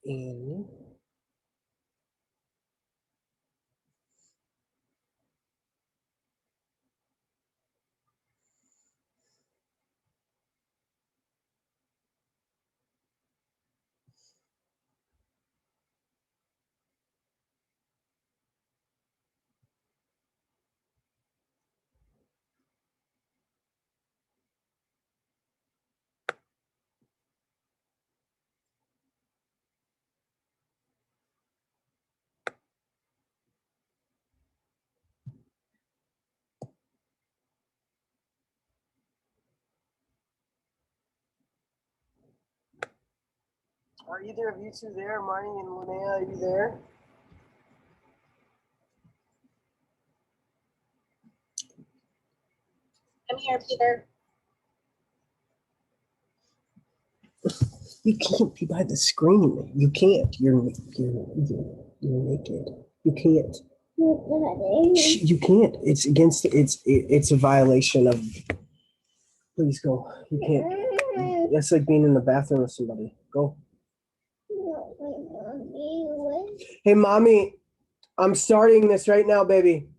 in Are either of you two there? Marnie and Linnea, are you there? I'm here, Peter. You can't be by the screen. You can't. You're naked. You can't. You can't. It's against. It's a violation of. Please go. You can't. That's like being in the bathroom with somebody. Go. Hey, mommy, I'm starting this right now, baby.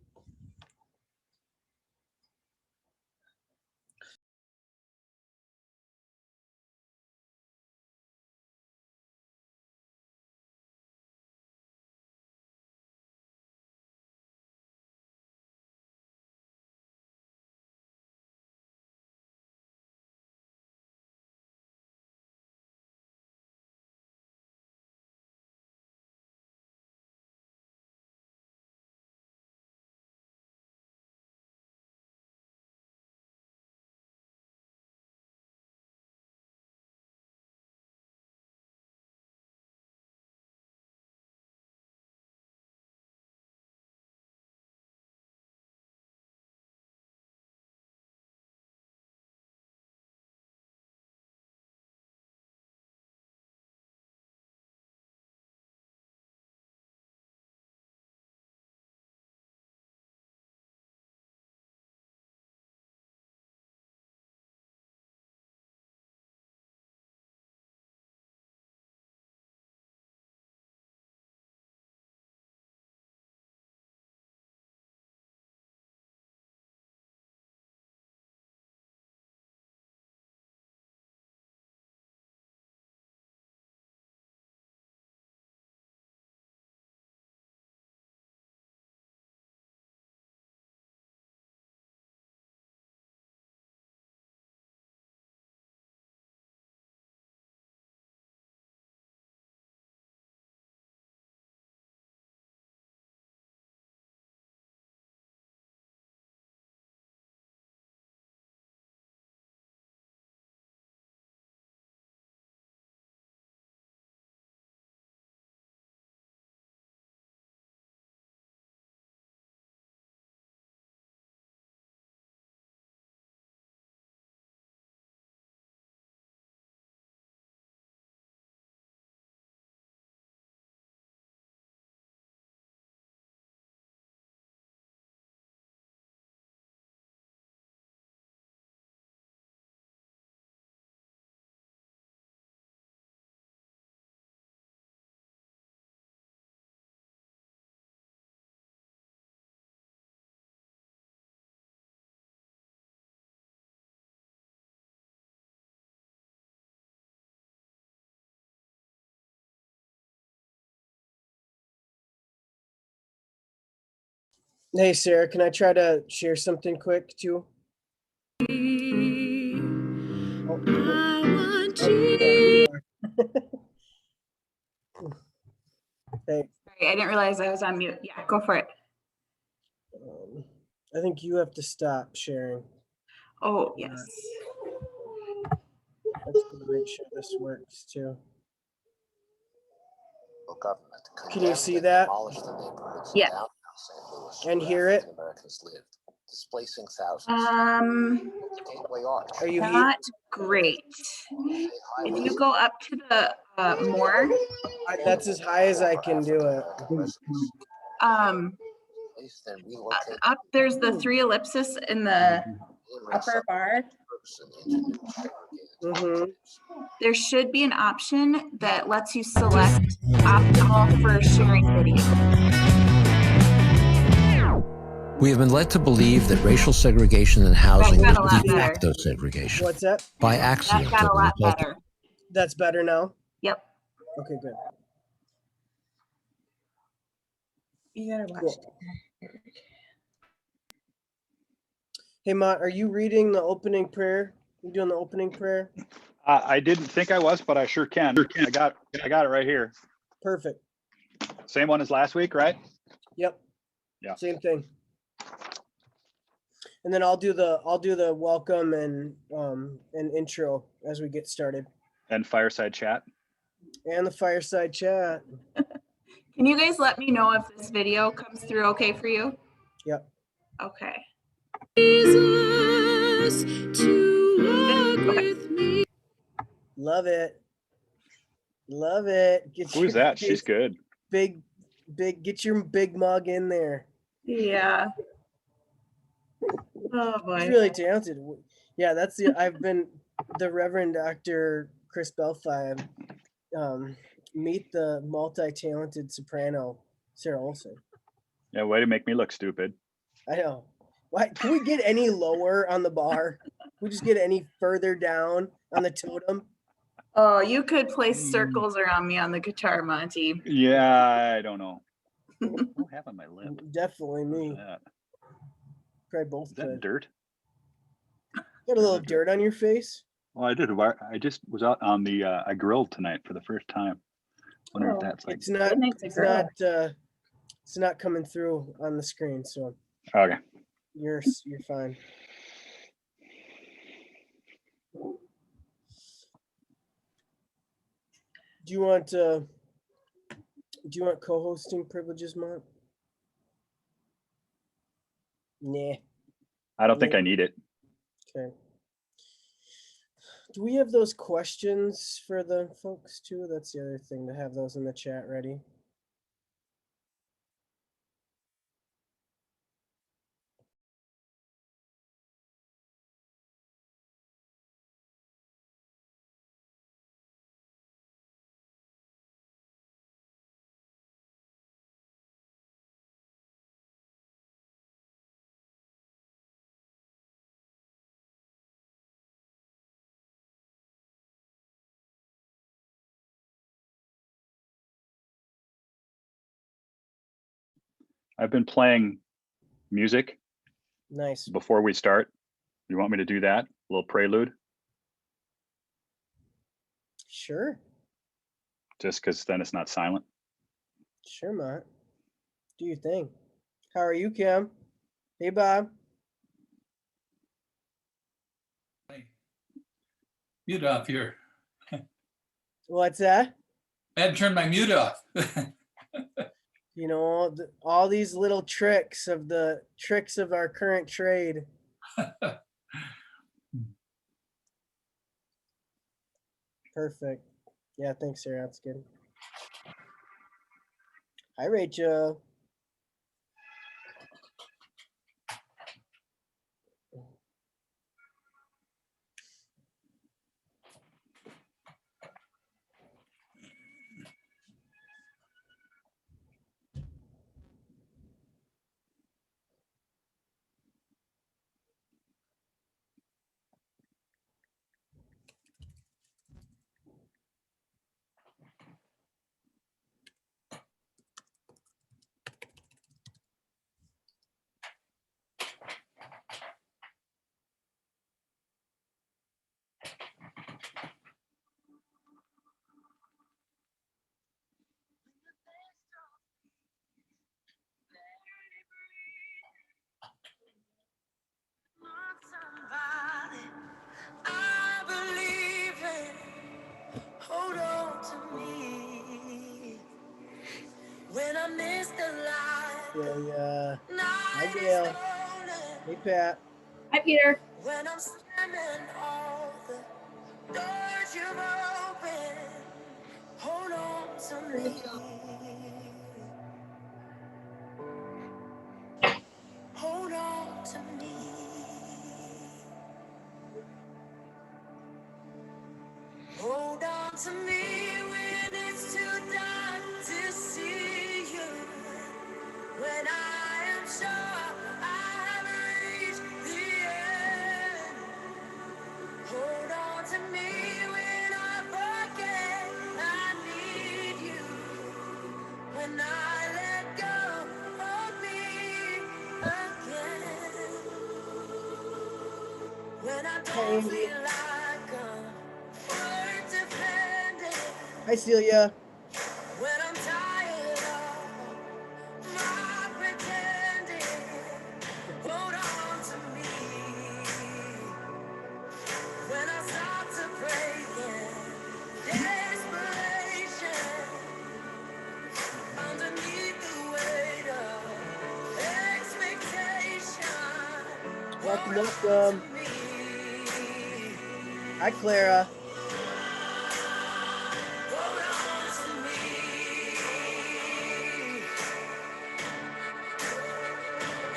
Hey, Sarah, can I try to share something quick too? Hey, Sorry, I didn't realize I was on mute. Yeah, go for it. I think you have to stop sharing. Oh, yes. Let's make sure this works too. Can you see that? Yeah. And hear it? Displacing thousands. Are you Not great. If you go up to the more, that's as high as I can do it. up there's the 3 ellipses in the upper bar. Mm-hmm. There should be an option that lets you select optional for sharing video. We have been led to believe that racial segregation in housing That is got a lot de better. facto segregation. What's that? By That accident, got a as a lot result better. That's better now? Yep. Okay, good. You gotta watch. Cool. Hey, Mott, are you reading the opening prayer? You doing the opening prayer? I didn't think I was, but I sure can. I got it right here. Perfect. Same one as last week, right? Yep. Yeah. Same thing. And then I'll do the welcome and intro as we get started. And fireside chat. And the fireside chat. Can you guys let me know if this video comes through okay for you? Yep. Okay. Love it. Love it. Who's that? She's good. Big, get your big mug in there. Yeah. Oh He's boy. really talented. Yeah, I've been the Reverend Dr. Chris Belfi. Meet the multi-talented soprano, Sarah Olson. Yeah, way to make me look stupid. I know. Why can we get any lower on the bar? Can we just get any further down on the totem? Oh, you could play circles around me on the guitar, Monty. Yeah, I don't know. I don't have on my lip. Definitely me. What's that? Probably both Is that could. dirt? Got a little dirt on your face? Well, I did. I just was out on the. I grilled tonight for the first time. Wonder if that's like. It's not coming through on the screen, so Okay. you're fine. Do you want co-hosting privileges, Mont? Nah. I don't think I need it. Okay. Do we have those questions for the folks too? That's the other thing, to have those in the chat ready. I've been playing music Nice. before we start. You want me to do that? A little prelude? Sure. Just because then it's not silent. Sure, Mont. Do your thing. How are you, Kim? Hey, Bob. Mute off here. What's that? I had to turn my mute off. You know, all these little tricks of our current trade. Perfect. Yeah, thanks, Sarah. That's good. Hi, Rachel. Hold on to me when I miss the light. Yeah. Hi, Gail. Hey, Pat. Hi, Peter. When I'm slamming all the doors you've opened, hold on to me. Hold on to me. to me when it's too dark to see you. When I am sure I've reached the end. Hold on to me when I forget I need you. When I let go, hold me again. When I don't feel like I'm worth defending. Hi, Celia. When I'm tired of my pretending. Hold on to me. When I start to break in desperation. Underneath the weight of expectation. Welcome, Hold on welcome. to me. Hi, Clara. Hold on to me.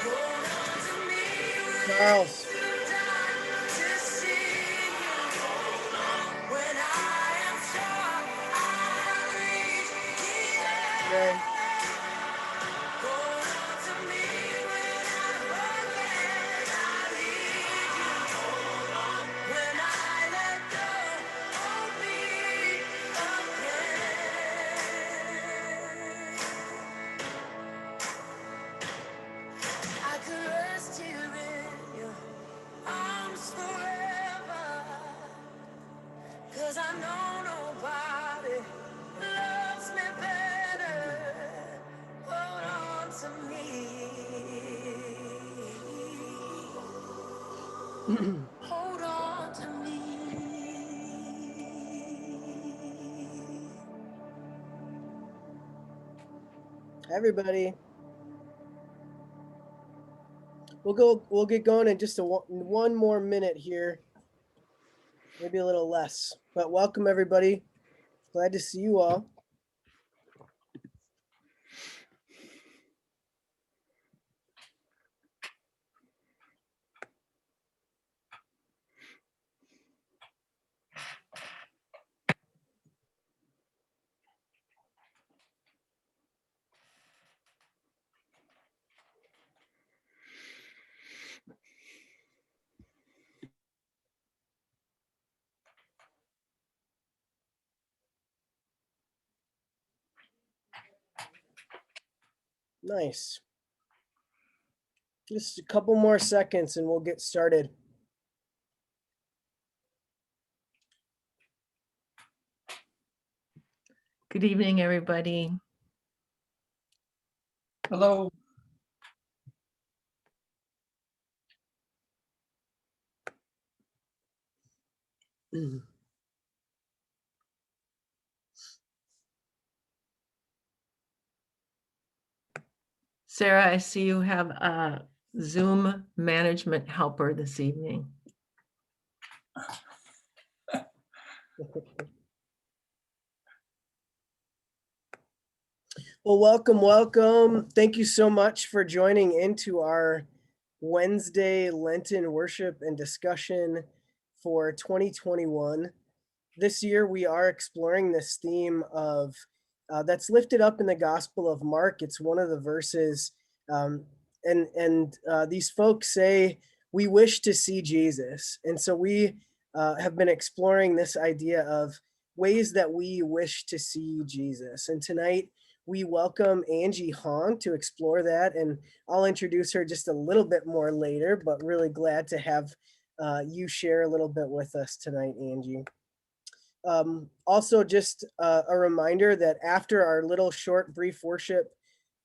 Hold on to me when Charles. it's too dark to see you. When I am sure I've reached the Ray. end. Hold on to me when I forget I need you. When I let go, hold me again. I could rest here in your arms forever. 'Cause I know nobody loves me better. Hold on to me. Hold on to me. Everybody. We'll get going in just one more minute here. Maybe a little less. But welcome, everybody. Glad to see you all. Nice. Just a couple more seconds and we'll get started. Good evening, everybody. Hello. Sarah, I see you have a Zoom management helper this evening. Well, welcome. Thank you so much for joining into our Wednesday Lenten worship and discussion for 2021. This year, we are exploring this theme of that's lifted up in the Gospel of Mark. It's one of the verses, and these folks say, we wish to see Jesus. And so we have been exploring this idea of ways that we wish to see Jesus. And tonight, we welcome Angie Hong to explore that, and I'll introduce her just a little bit more later, but really glad to have you share a little bit with us tonight, Angie. Also, just a reminder that after our little short brief worship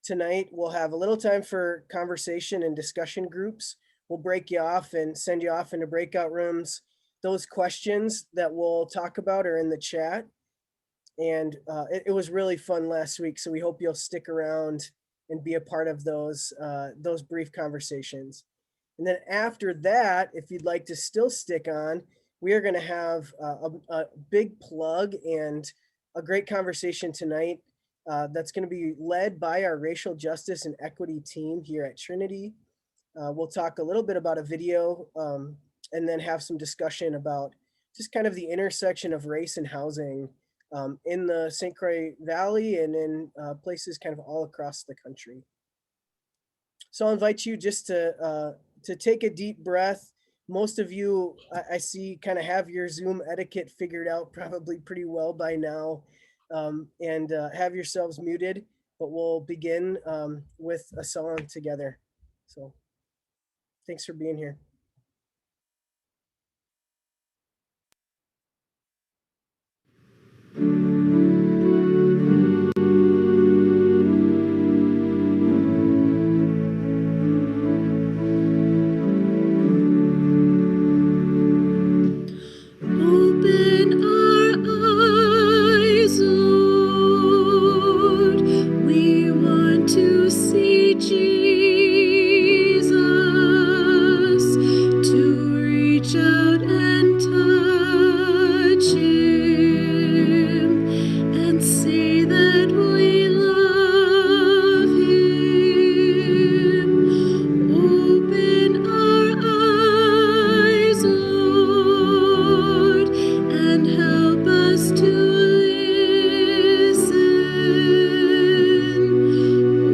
tonight, we'll have a little time for conversation and discussion groups. We'll break you off and send you off into breakout rooms. Those questions that we'll talk about are in the chat. And it was really fun last week, so we hope you'll stick around and be a part of those brief conversations. And then after that, if you'd like to still stick on, we are going to have a big plug and a great conversation tonight that's going to be led by our racial justice and equity team here at Trinity. We'll talk a little bit about a video and then have some discussion about just kind of the intersection of race and housing in the St. Croix Valley and in places kind of all across the country. So I'll invite you just to take a deep breath. Most of you, I see, kind of have your Zoom etiquette figured out probably pretty well by now, and have yourselves muted, but we'll begin with a song together. So thanks for being here. Open our eyes, Lord. We want to see Jesus, to reach out and touch him and say that we love him. Open our eyes, Lord, and help us to listen.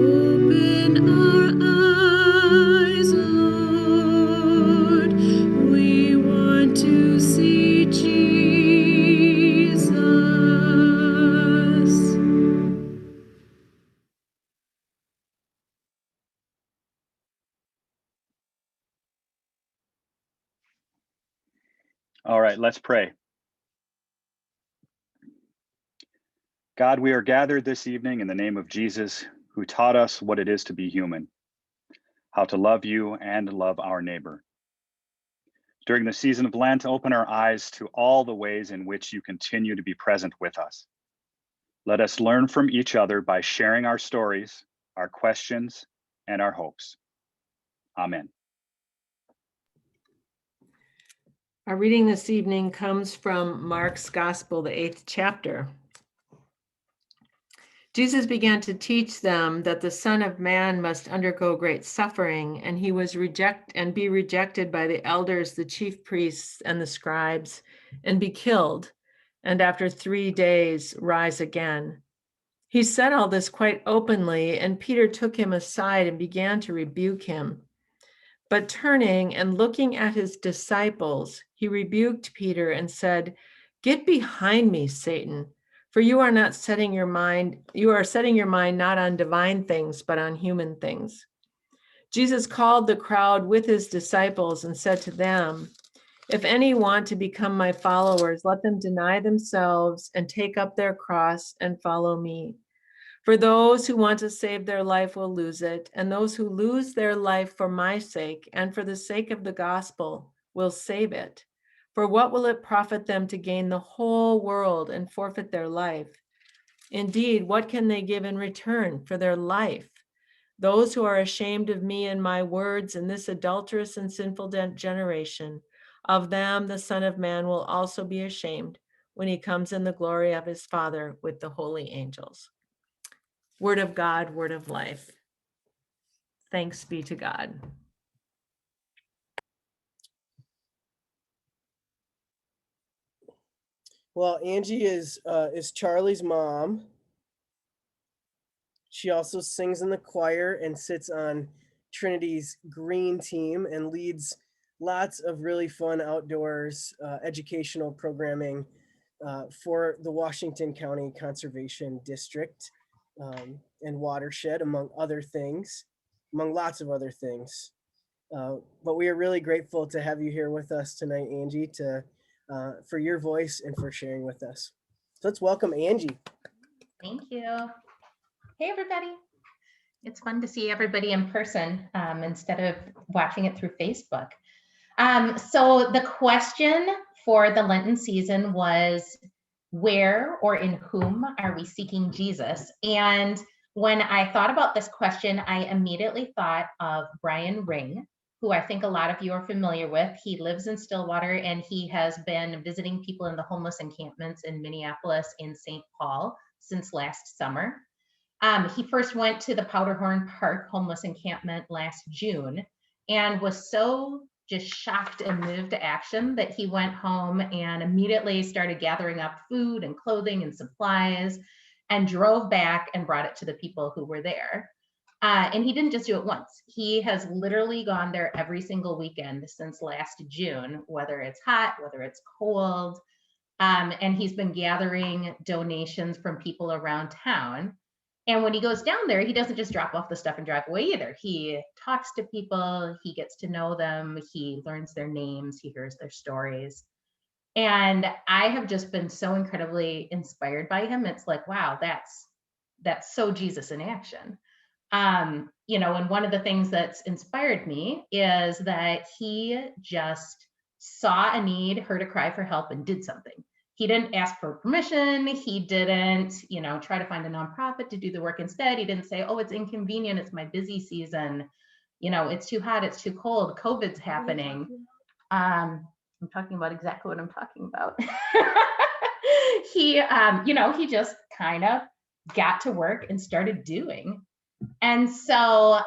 Open our eyes, Lord. We want to see Jesus. All right, let's pray. God, we are gathered this evening in the name of Jesus, who taught us what it is to be human, how to love you and love our neighbor. During the season of Lent, open our eyes to all the ways in which you continue to be present with us. Let us learn from each other by sharing our stories, our questions, and our hopes. Amen. Our reading this evening comes from Mark's Gospel, the 8th chapter. Jesus began to teach them that the Son of Man must undergo great suffering, and he was be rejected by the elders, the chief priests, and the scribes, and be killed, and after 3 days rise again. He said all this quite openly, and Peter took him aside and began to rebuke him. But turning and looking at his disciples, he rebuked Peter and said, "Get behind me, Satan, for you are setting your mind not on divine things, but on human things." Jesus called the crowd with his disciples and said to them, "If any want to become my followers, let them deny themselves and take up their cross and follow me. For those who want to save their life will lose it, and those who lose their life for my sake and for the sake of the gospel will save it. For what will it profit them to gain the whole world and forfeit their life? Indeed, what can they give in return for their life? Those who are ashamed of me and my words in this adulterous and sinful generation, of them the Son of Man will also be ashamed when he comes in the glory of his Father with the holy angels." Word of God, word of life. Thanks be to God. Well, Angie is Charlie's mom. She also sings in the choir and sits on Trinity's green team and leads lots of really fun outdoors educational programming for the Washington County Conservation District and watershed, among lots of other things. But we are really grateful to have you here with us tonight, Angie, for your voice and for sharing with us. So let's welcome Angie. Thank you. Hey, everybody. It's fun to see everybody in person instead of watching it through Facebook. So the question for the Lenten season was, where or in whom are we seeking Jesus? And when I thought about this question, I immediately thought of Brian Ring, who I think a lot of you are familiar with. He lives in Stillwater, and he has been visiting people in the homeless encampments in Minneapolis and St. Paul since last summer. He first went to the Powderhorn Park homeless encampment last June and was so just shocked and moved to action that he went home and immediately started gathering up food and clothing and supplies and drove back and brought it to the people who were there. And he didn't just do it once. He has literally gone there every single weekend since last June, whether it's hot, whether it's cold. And he's been gathering donations from people around town. And when he goes down there, he doesn't just drop off the stuff and drive away either. He talks to people, he gets to know them, he learns their names, he hears their stories. And I have just been so incredibly inspired by him. It's like, wow, that's so Jesus in action. You know, and one of the things that's inspired me is that he just saw a need, heard a cry for help, and did something. He didn't ask for permission. He didn't, you know, try to find a nonprofit to do the work instead. He didn't say, oh, it's inconvenient, it's my busy season, you know, it's too hot, it's too cold, COVID's happening. I'm talking about exactly what I'm talking about. He, you know, he just kind of got to work and started doing. And so,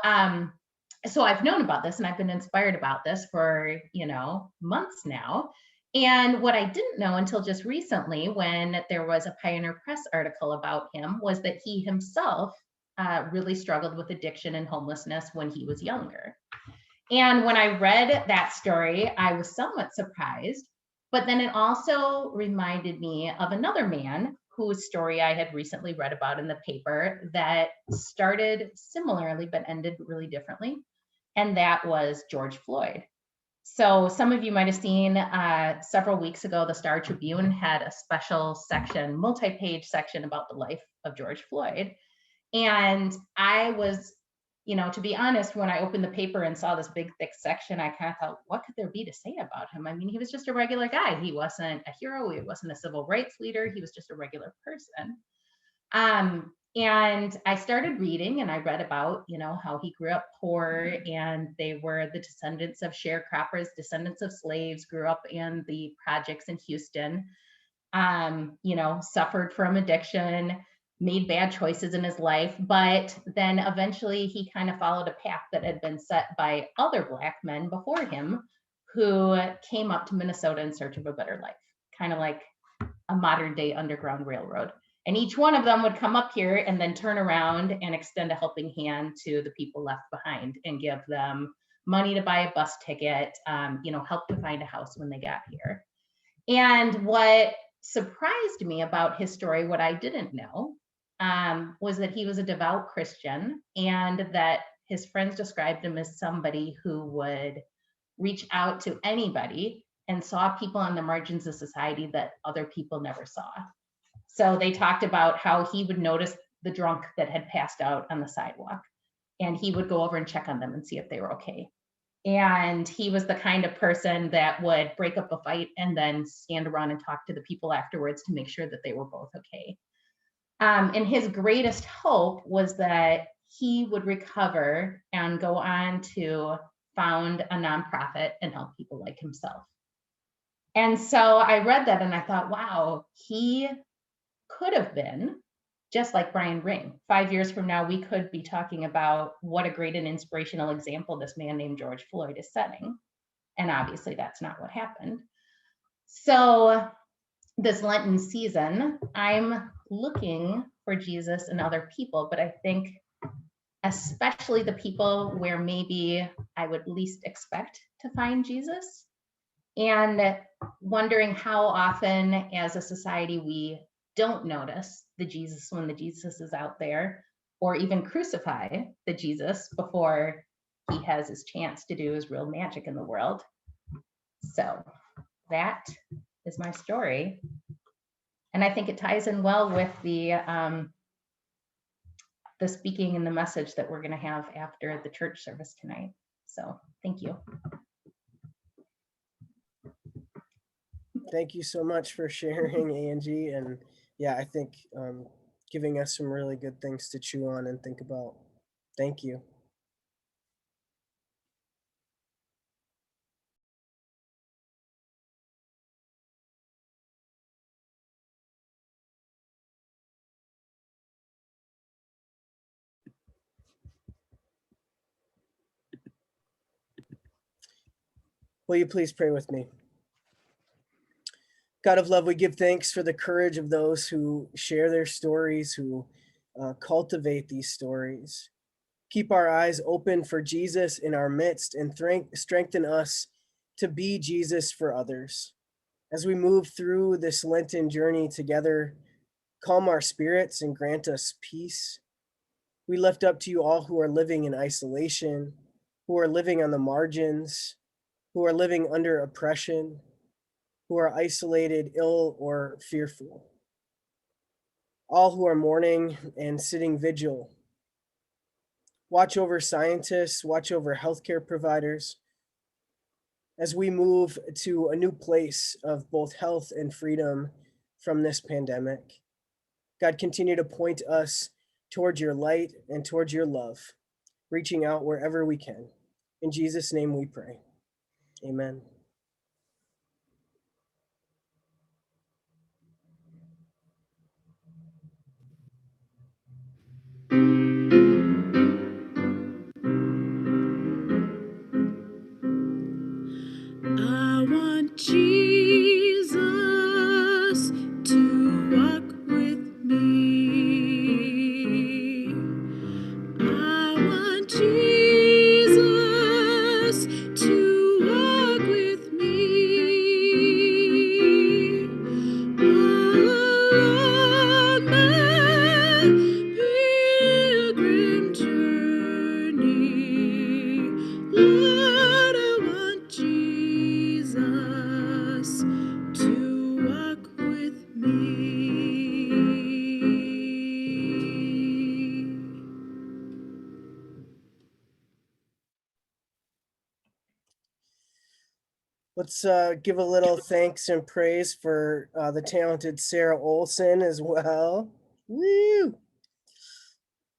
so I've known about this and I've been inspired about this for, you know, months now. And what I didn't know until just recently, when there was a Pioneer Press article about him, was that he himself really struggled with addiction and homelessness when he was younger. And when I read that story, I was somewhat surprised, but then it also reminded me of another man whose story I had recently read about in the paper that started similarly, but ended really differently. And that was George Floyd. So some of you might have seen several weeks ago, the Star Tribune had a special section, multi-page section about the life of George Floyd. And I was, you know, to be honest, when I opened the paper and saw this big, thick section, I kind of thought, what could there be to say about him? I mean, he was just a regular guy. He wasn't a hero. He wasn't a civil rights leader. He was just a regular person. And I started reading and I read about, you know, how he grew up poor and they were the descendants of sharecroppers, descendants of slaves, grew up in the projects in Houston, you know, suffered from addiction, made bad choices in his life, but then eventually he kind of followed a path that had been set by other Black men before him who came up to Minnesota in search of a better life, kind of like a modern day Underground Railroad. And each one of them would come up here and then turn around and extend a helping hand to the people left behind and give them money to buy a bus ticket, you know, help to find a house when they got here. And what surprised me about his story, what I didn't know, was that he was a devout Christian and that his friends described him as somebody who would reach out to anybody and saw people on the margins of society that other people never saw. So they talked about how he would notice the drunk that had passed out on the sidewalk and he would go over and check on them and see if they were okay. And he was the kind of person that would break up a fight and then stand around and talk to the people afterwards to make sure that they were both okay. And his greatest hope was that he would recover and go on to found a nonprofit and help people like himself. And so I read that and I thought, wow, he could have been just like Brian Ring. 5 years from now, we could be talking about what a great and inspirational example this man named George Floyd is setting. And obviously that's not what happened. So this Lenten season, I'm looking for Jesus in other people, but I think especially the people where maybe I would least expect to find Jesus, and wondering how often as a society we don't notice the Jesus when the Jesus is out there, or even crucify the Jesus before he has his chance to do his real magic in the world. So that is my story. And I think it ties in well with the speaking and the message that we're going to have after the church service tonight. So thank you. Thank you so much for sharing, Angie. And yeah, I think giving us some really good things to chew on and think about. Thank you. Will you please pray with me? God of love, we give thanks for the courage of those who share their stories, who cultivate these stories. Keep our eyes open for Jesus in our midst and strengthen us to be Jesus for others. As we move through this Lenten journey together, calm our spirits and grant us peace. We lift up to you all who are living in isolation, who are living on the margins, who are living under oppression, who are isolated, ill, or fearful. All who are mourning and sitting vigil. Watch over scientists, watch over healthcare providers as we move to a new place of both health and freedom from this pandemic. God, continue to point us towards your light and towards your love, reaching out wherever we can. In Jesus' name we pray. Amen. I want Jesus to walk with me. I want Jesus to walk with me. All along my pilgrim journey, Lord, I want Jesus to walk with me. Let's give a little thanks and praise for the talented Sarah Olson as well. Woo!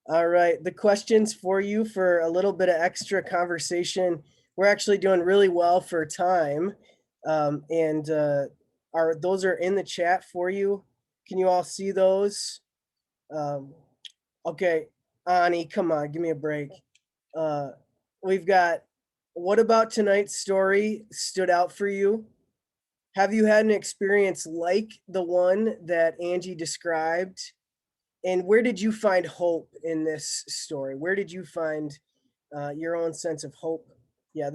All right, the questions for you for a little bit of extra conversation. We're actually doing really well for time, and those are in the chat for you. Can you all see those? Okay, Ani, come on, give me a break. We've got, what about tonight's story stood out for you? Have you had an experience like the one that Angie described? And where did you find hope in this story? Where did you find your own sense of hope? Yeah,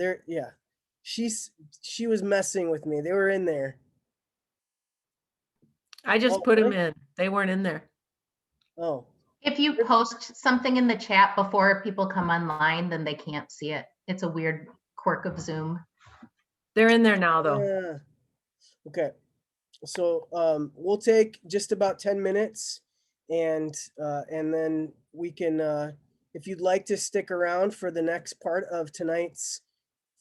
she was messing with me. They were in there. I just Oh, put them really? in. They weren't in there. Oh, If you post something in the chat before people come online, then they can't see it. It's a weird quirk of Zoom. They're in there now, though. yeah. Okay. So we'll take just about 10 minutes and then we can, if you'd like to stick around for the next part of tonight's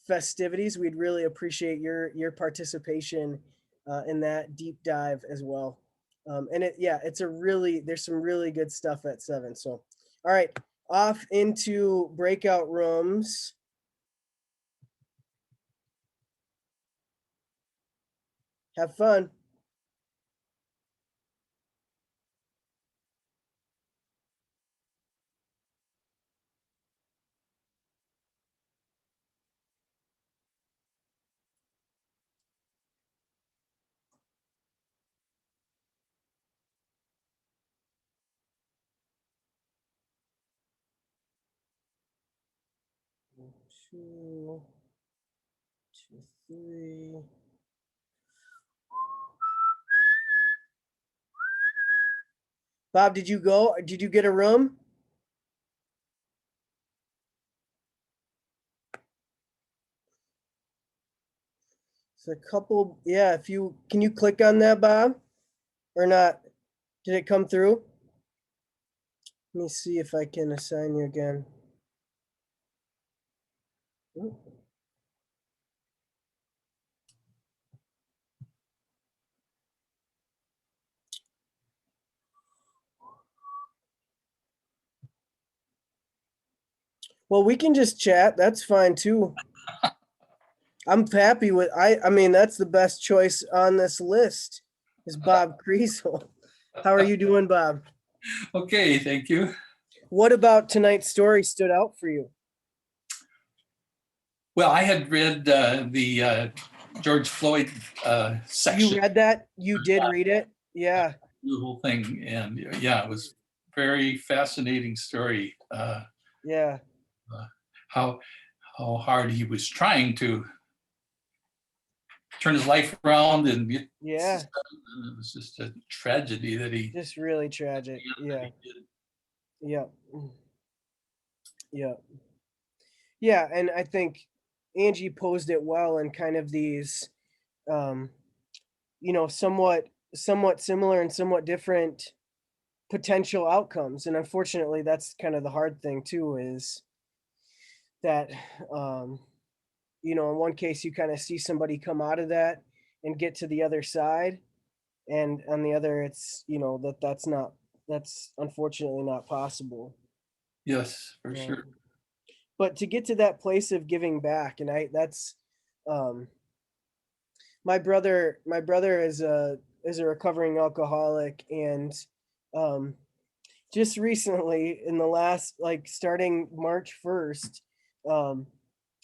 festivities, we'd really appreciate your participation in that deep dive as well. And there's some really good stuff at 7. So, all right, off into breakout rooms. Have fun. Two, 3. Bob, did you go? Did you get a room? It's a couple. Yeah, can you click on that, Bob? Or not? Did it come through? Let me see if I can assign you again. Ooh. Well, we can just chat. That's fine too. I'm happy with, I mean, that's the best choice on this list is Bob Kriesel. How are you doing, Bob? Okay, thank you. What about tonight's story stood out for you? Well, I had read the George Floyd section. You read that? You did read it? Yeah. The whole thing, and yeah, it was very fascinating story. Yeah. How hard he was trying to turn his life around, and it was just a tragedy that he just really tragic. Yeah. Yeah. Yeah. Yeah, and I think Angie posed it well in kind of these somewhat similar and somewhat different potential outcomes. And unfortunately, that's kind of the hard thing too, is that in one case you kind of see somebody come out of that and get to the other side, and on the other it's that's unfortunately not possible. Yes, for sure. But to get to that place of giving back, and that's my brother is a recovering alcoholic, and just recently, in the last, like, starting March 1st,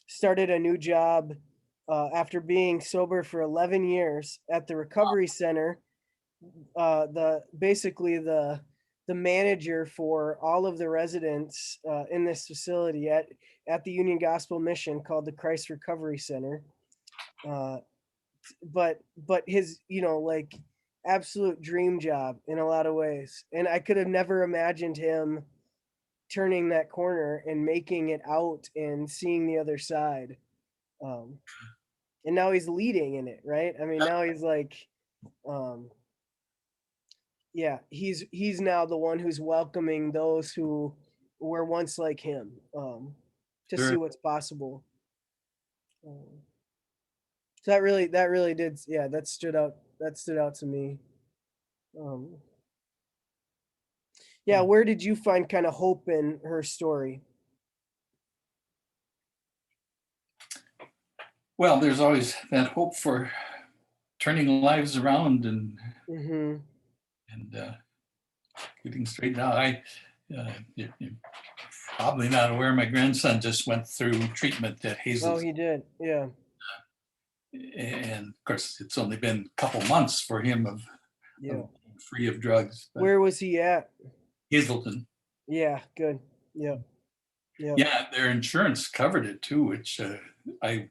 started a new job after being sober for 11 years at the recovery center. The manager for all of the residents in this facility at the Union Gospel Mission, called the Christ Recovery Center. But his, like, absolute dream job in a lot of ways. And I could have never imagined him turning that corner and making it out and seeing the other side. And now he's leading in it, right? I mean, now he's like, he's now the one who's welcoming those who were once like him, to see what's possible. So that really did, that stood out to me. Where did you find kind of hope in her story? Well, there's always that hope for turning lives around and getting straightened out. You're probably not aware, my grandson just went through treatment at Hazel. Oh, he did, yeah. And of course, it's only been a couple months for him of free of drugs. Where was he at? Hazelton. Yeah, good. Yeah. Yeah, their insurance covered it too, which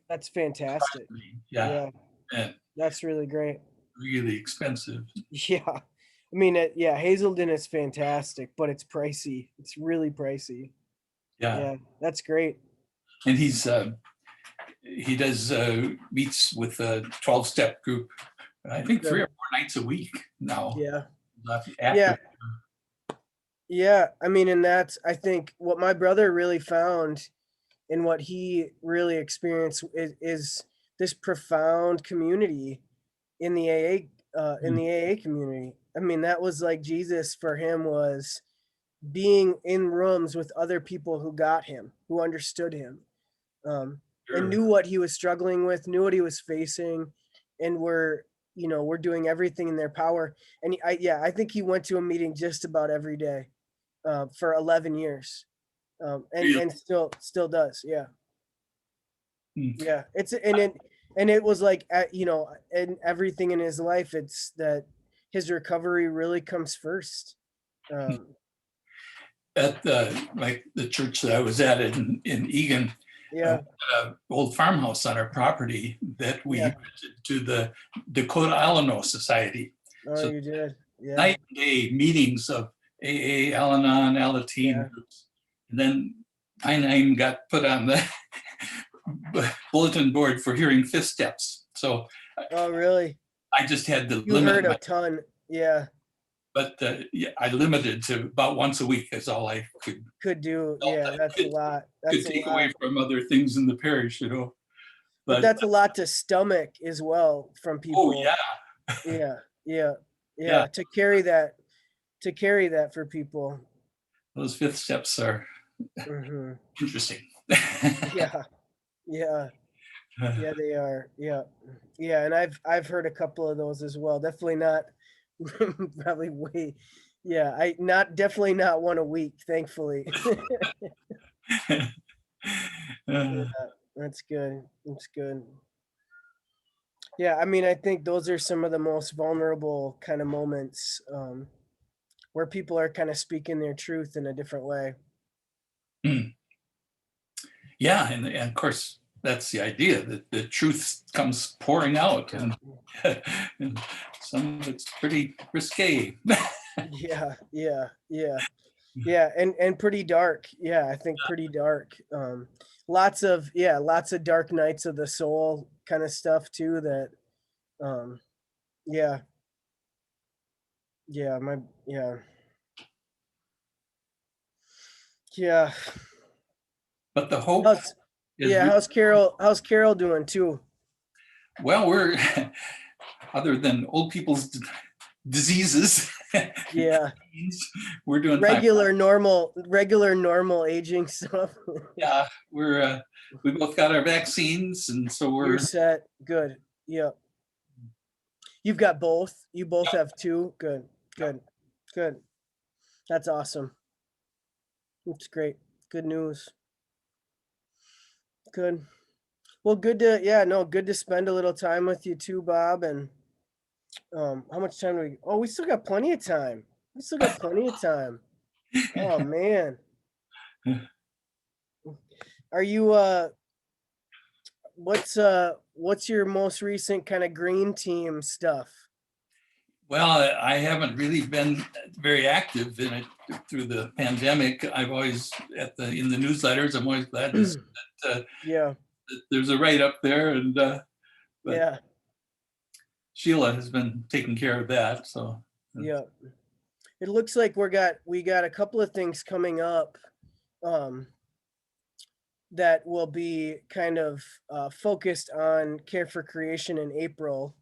that's fantastic. Yeah. And that's really great. Really expensive. Yeah. I mean, Hazelden is fantastic, but it's pricey. It's really pricey. Yeah, that's great. And he does meets with a 12-step group, I think 3 or 4 nights a week now. Yeah. Yeah. I mean, and that's, I think, what my brother really found and what he really experienced is this profound community in the AA community. I mean, that was like Jesus for him, was being in rooms with other people who got him, who understood him, and knew what he was struggling with, knew what he was facing, and were doing everything in their power. And I think he went to a meeting just about every day for 11 years, and still does. Yeah. Yeah. It was like, and everything in his life, it's that his recovery really comes first. At the church that I was at in Egan, old farmhouse on our property that we rented to the Dakota Alano Society. Oh, so you did? Yeah. Night and day meetings of AA, Al-Anon, Alateen groups. And then I got put on the bulletin board for hearing fifth steps. So. Oh, really? I just had to limit. You heard a ton, yeah. But I limited to about once a week is all I could do. Yeah, that's a lot. Could take away from other things in the parish, But that's a lot to stomach as well from people. Oh yeah. Yeah. To carry that for people. Those fifth steps are interesting. Yeah, they are. Yeah, and I've heard a couple of those as well. Definitely not. Probably way. Yeah, definitely not one a week, thankfully. That's good. That's good. Yeah, I mean, I think those are some of the most vulnerable kind of moments where people are kind of speaking their truth in a different way. Yeah, and of course, that's the idea, that the truth comes pouring out, and, and some of it's pretty risque. Yeah, and pretty dark. Yeah, I think pretty dark. Lots of dark nights of the soul kind of stuff too. That, yeah, yeah, yeah. But the hope How's, is, yeah, how's Carol doing too? well, we're, other than old people's diseases, Yeah, we're doing fine. regular normal aging stuff. Yeah, we both got our vaccines, and so You're we're set. Good. Yep. You've got both. You both have two. Good. That's awesome. It's great. Good news. Good. Well, good to spend a little time with you too, Bob. And how much time do we? Oh, we still got plenty of time. Oh man. Are you what's your most recent kind of green team stuff? Well, I haven't really been very active in it through the pandemic. I've always in the newsletters. I'm always glad to see that, Yeah. that there's a write up there, and but Yeah. Sheila has been taking care of that. So Yeah. It looks like we got a couple of things coming up that will be kind of focused on Care for Creation in April.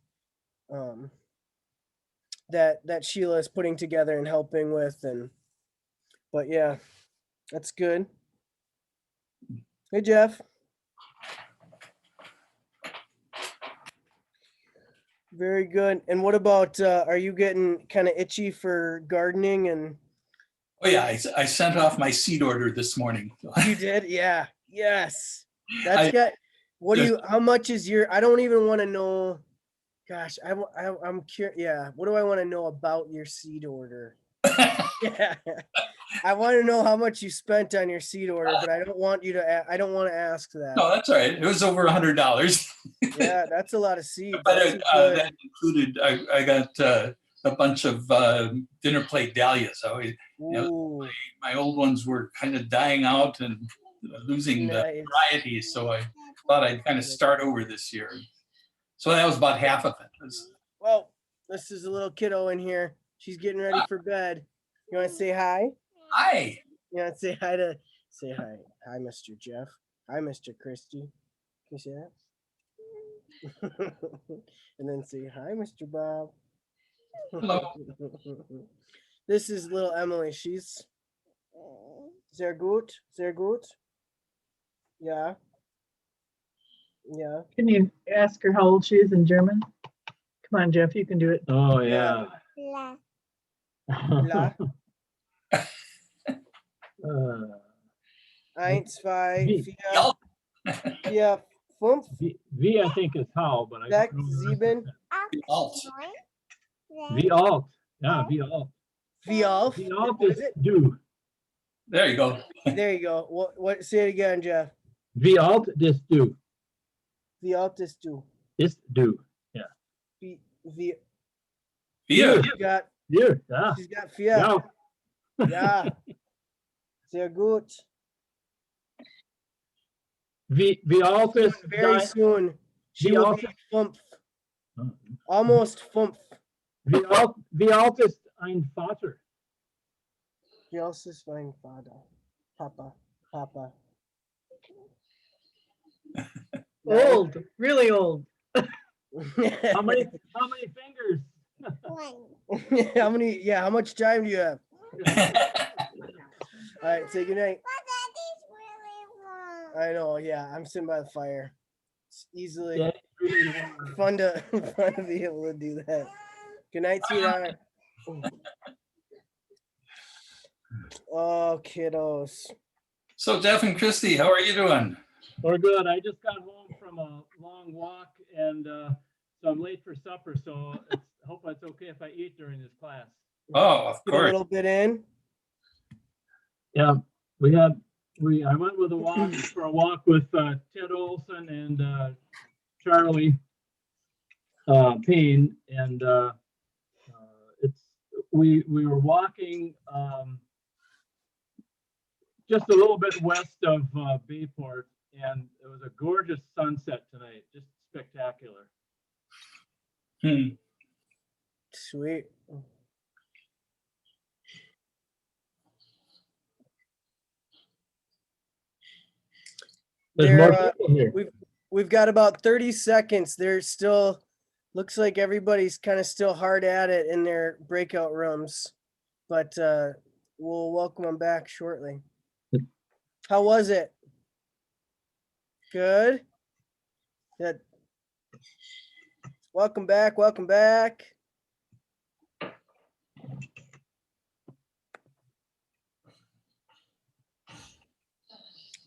That Sheila is putting together and helping with, but yeah, that's good. Hey Jeff. Very good. And what about are you getting kind of itchy for gardening? And oh yeah, I sent off my seed order this morning. you did? Yeah. Yes. How much is your, I don't even want to know. Gosh, I'm curious. Yeah. What do I want to know about your seed order? Yeah. I want to know how much you spent on your seed order, but I don't want to ask that. No, that's all right. It was over $100. Yeah, that's a lot of seeds. But that included, I got a bunch of dinner plate dahlias. So my old ones were kind of dying out and losing the variety. So I thought I'd kind of start over this year. So that was about half of it. Well, this is a little kiddo in here. She's getting ready for bed. You want to say hi? Hi. You want to say hi? Hi, Mr. Jeff. Hi, Mr. Christie. Can you say that? And then say hi, Mr. Bob. Hello. This is little Emily. She's sehr gut. Yeah. Yeah. Can you ask her how old she is in German? Come on, Jeff, you can do it. Oh yeah. La. 1, 2, 3, 4, 5. V I think is how, but I 6, don't know. 7. Alt. V alt. Yeah, V alt. V alt. V alt is do. There you go. There you go. What? Say it again, Jeff. V alt is do. V alt is do. Is do. Yeah. V. Yeah. She's got. Yeah. Yeah. She's got vier. Yeah. Sehr gut. V alt is very soon. She will be 5. Almost 5. Wie alt ist ein Vater? Wie alt ist mein Vater? Papa. Old, really old. How many fingers? How much time do you have? All right, say goodnight. I know, yeah, I'm sitting by the fire. It's easily fun to be able to do that. Good night, sweetheart. Oh, kiddos. So Jeff and Christy, how are you doing? We're good. I just got home from a long walk and so I'm late for supper. So hope it's okay if I eat during this class. Oh, of Get a course. little bit in. Yeah, I went with for a walk with Ted Olson and Charlie Payne, and we were walking just a little bit west of Bayport, and it was a gorgeous sunset tonight, just spectacular. Sweet. There's more people here. We've got about 30 seconds. There's still, looks like everybody's kind of still hard at it in their breakout rooms, but we'll welcome them back shortly. How was it? Good. Good. Welcome back. Welcome back.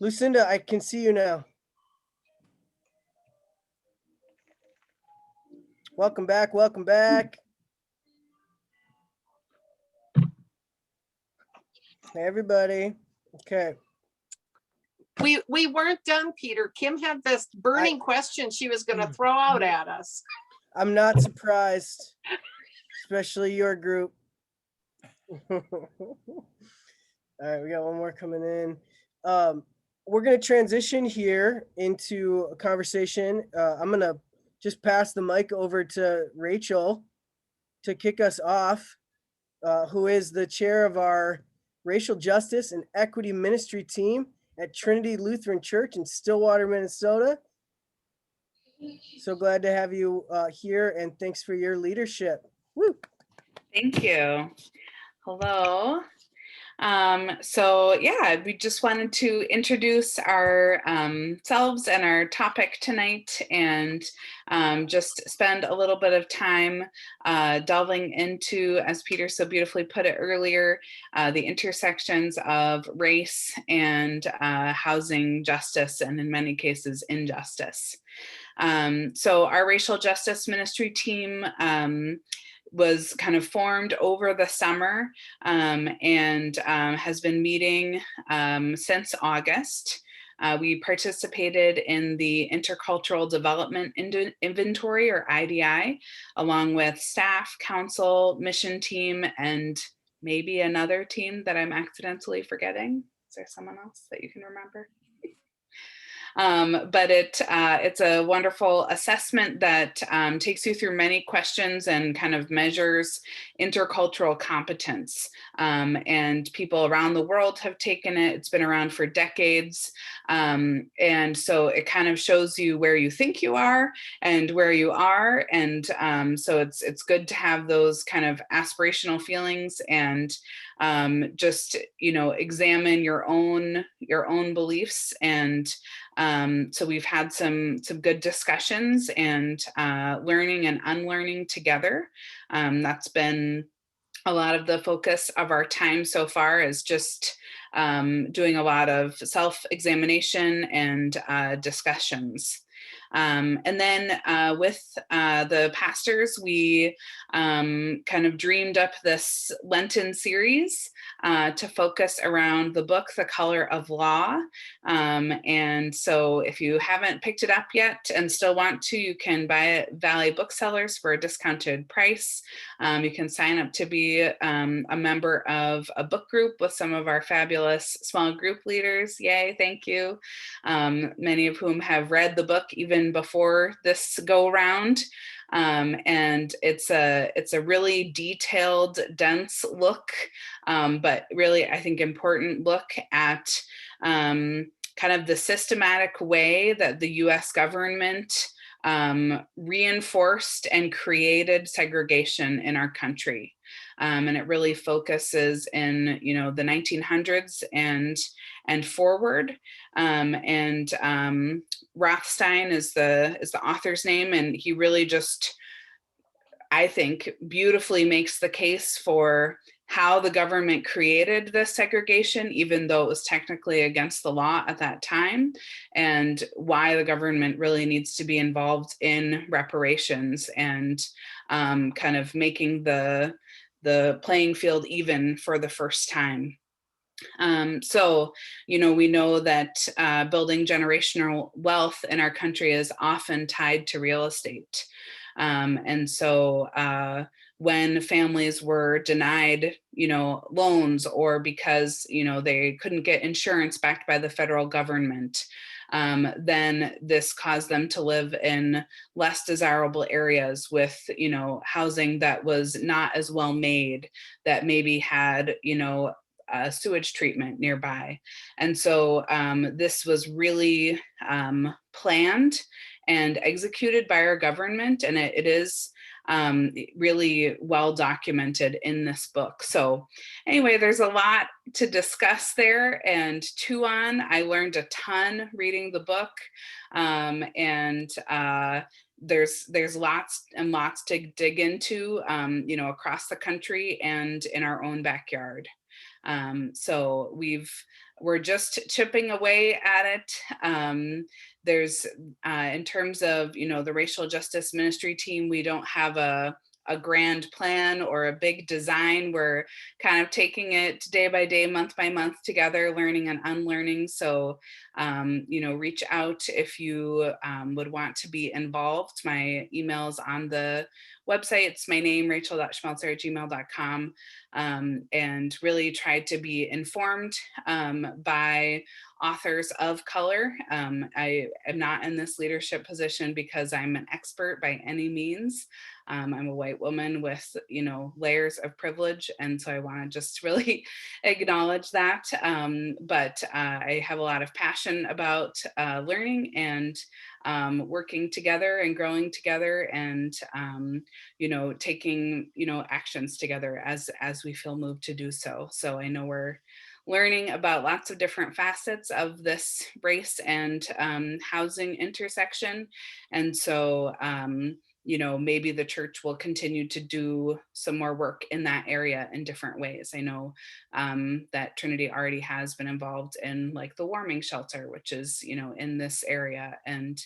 Lucinda, I can see you now. Welcome back. Welcome back. Hey, everybody. Okay. We weren't done, Peter. Kim had this burning question she was going to throw out at us. I'm not surprised, especially your group. All right, we got one more coming in. We're going to transition here into a conversation. I'm going to just pass the mic over to Rachel to kick us off, who is the chair of our Racial Justice and Equity Ministry team at Trinity Lutheran Church in Stillwater, Minnesota. So glad to have you here, and thanks for your leadership. Woo. Thank you. Hello. So yeah, we just wanted to introduce ourselves and our topic tonight, and just spend a little bit of time delving into, as Peter so beautifully put it earlier, the intersections of race and housing justice, and in many cases, injustice. So our Racial Justice Ministry team was kind of formed over the summer, and has been meeting since August. We participated in the Intercultural Development Inventory, or IDI, along with staff, council, mission team, and maybe another team that I'm accidentally forgetting. Is there someone else that you can remember? But it's a wonderful assessment that takes you through many questions and kind of measures intercultural competence. And people around the world have taken it. It's been around for decades. And so it kind of shows you where you think you are and where you are. And so it's good to have those kind of aspirational feelings and just, examine your own beliefs. And so we've had some good discussions and learning and unlearning together. That's been a lot of the focus of our time so far, is just doing a lot of self-examination and discussions. And then with the pastors, we kind of dreamed up this Lenten series to focus around the book, The Color of Law. And so if you haven't picked it up yet and still want to, you can buy it at Valley Booksellers for a discounted price. You can sign up to be a member of a book group with some of our fabulous small group leaders. Yay, thank you. Many of whom have read the book even before this go round. And it's a really detailed, dense look, but really, I think, important look at kind of the systematic way that the US government reinforced and created segregation in our country. And it really focuses in, the 1900s and forward. And Rothstein is the author's name, and he really just, I think, beautifully makes the case for how the government created this segregation, even though it was technically against the law at that time, and why the government really needs to be involved in reparations and kind of making the playing field even for the first time. So, you know, we know that building generational wealth in our country is often tied to real estate. And so when families were denied, you know, loans, or because, you know, they couldn't get insurance backed by the federal government, then this caused them to live in less desirable areas with, you know, housing that was not as well made, that maybe had, you know, sewage treatment nearby. And so this was really planned and executed by our government, and it is really well documented in this book. So anyway, there's a lot to discuss there and chew on. I learned a ton reading the book, and there's lots and lots to dig into, you know, across the country and in our own backyard. So we're just chipping away at it. There's in terms of, you know, the racial justice ministry team, we don't have a grand plan or a big design. We're kind of taking it day by day, month by month together, learning and unlearning. So, you know, reach out if you would want to be involved. My email's on the website. It's my name, rachel.schmelzer@gmail.com, and really tried to be informed by authors of color. I am not in this leadership position because I'm an expert by any means. I'm a white woman with, you know, layers of privilege. And so I want to just really acknowledge that. But I have a lot of passion about learning and working together and growing together and, you know, taking, you know, actions together as we feel moved to do so. So I know we're learning about lots of different facets of this race and housing intersection. And so, you know, maybe the church will continue to do some more work in that area in different ways. I know that Trinity already has been involved in like the warming shelter, which is, you know, in this area, and,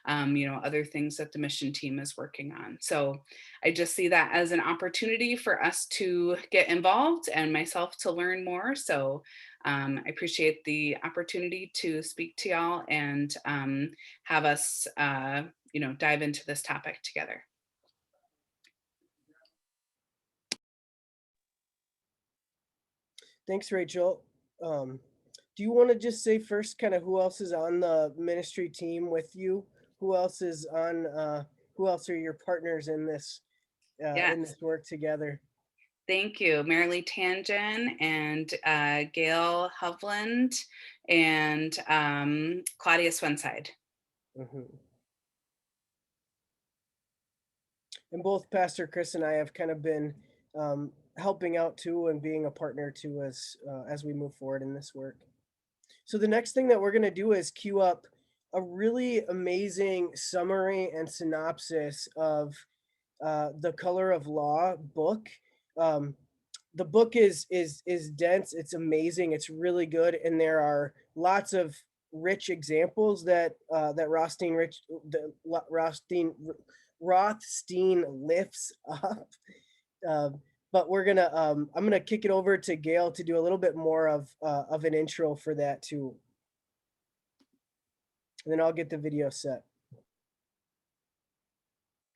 you know, other things that the mission team is working on. So I just see that as an opportunity for us to get involved and myself to learn more. So I appreciate the opportunity to speak to y'all and have us, you know, dive into this topic together. Thanks, Rachel. Do you want to just say first kind of who else is on the ministry team with you? Who else is on, who else are your partners in this work together? Thank you. Marilee Tangen and Gail Hovland and Claudia Swenside. Mm-hmm. And both Pastor Chris and I have kind of been helping out too and being a partner too as we move forward in this work. So the next thing that we're going to do is queue up a really amazing summary and synopsis of the Color of Law book. The book is dense. It's amazing. It's really good, and there are lots of rich examples that Rothstein lifts up. But we're gonna I'm gonna kick it over to Gail to do a little bit more of an intro for that too, and then I'll get the video set.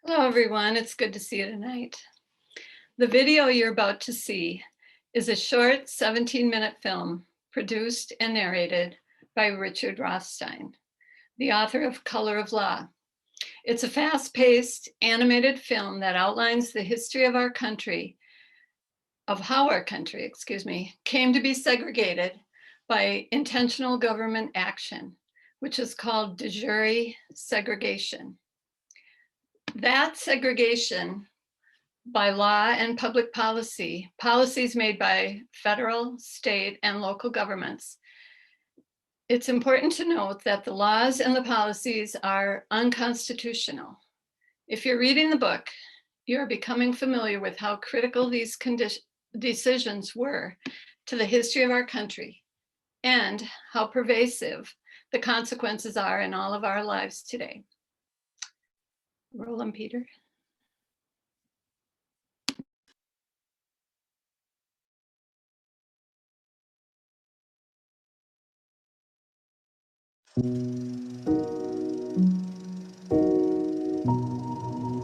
Hello, everyone. It's good to see you tonight. The video you're about to see is a short 17-minute film produced and narrated by Richard Rothstein, the author of Color of Law. It's a fast-paced animated film that outlines the history of our country, of how our country, came to be segregated by intentional government action, which is called de jure segregation. That segregation by law and public policy, policies made by federal, state, and local governments. It's important to note that the laws and the policies are unconstitutional. If you're reading the book, you're becoming familiar with how critical these decisions were to the history of our country and how pervasive the consequences are in all of our lives today. Roll 'em, Peter.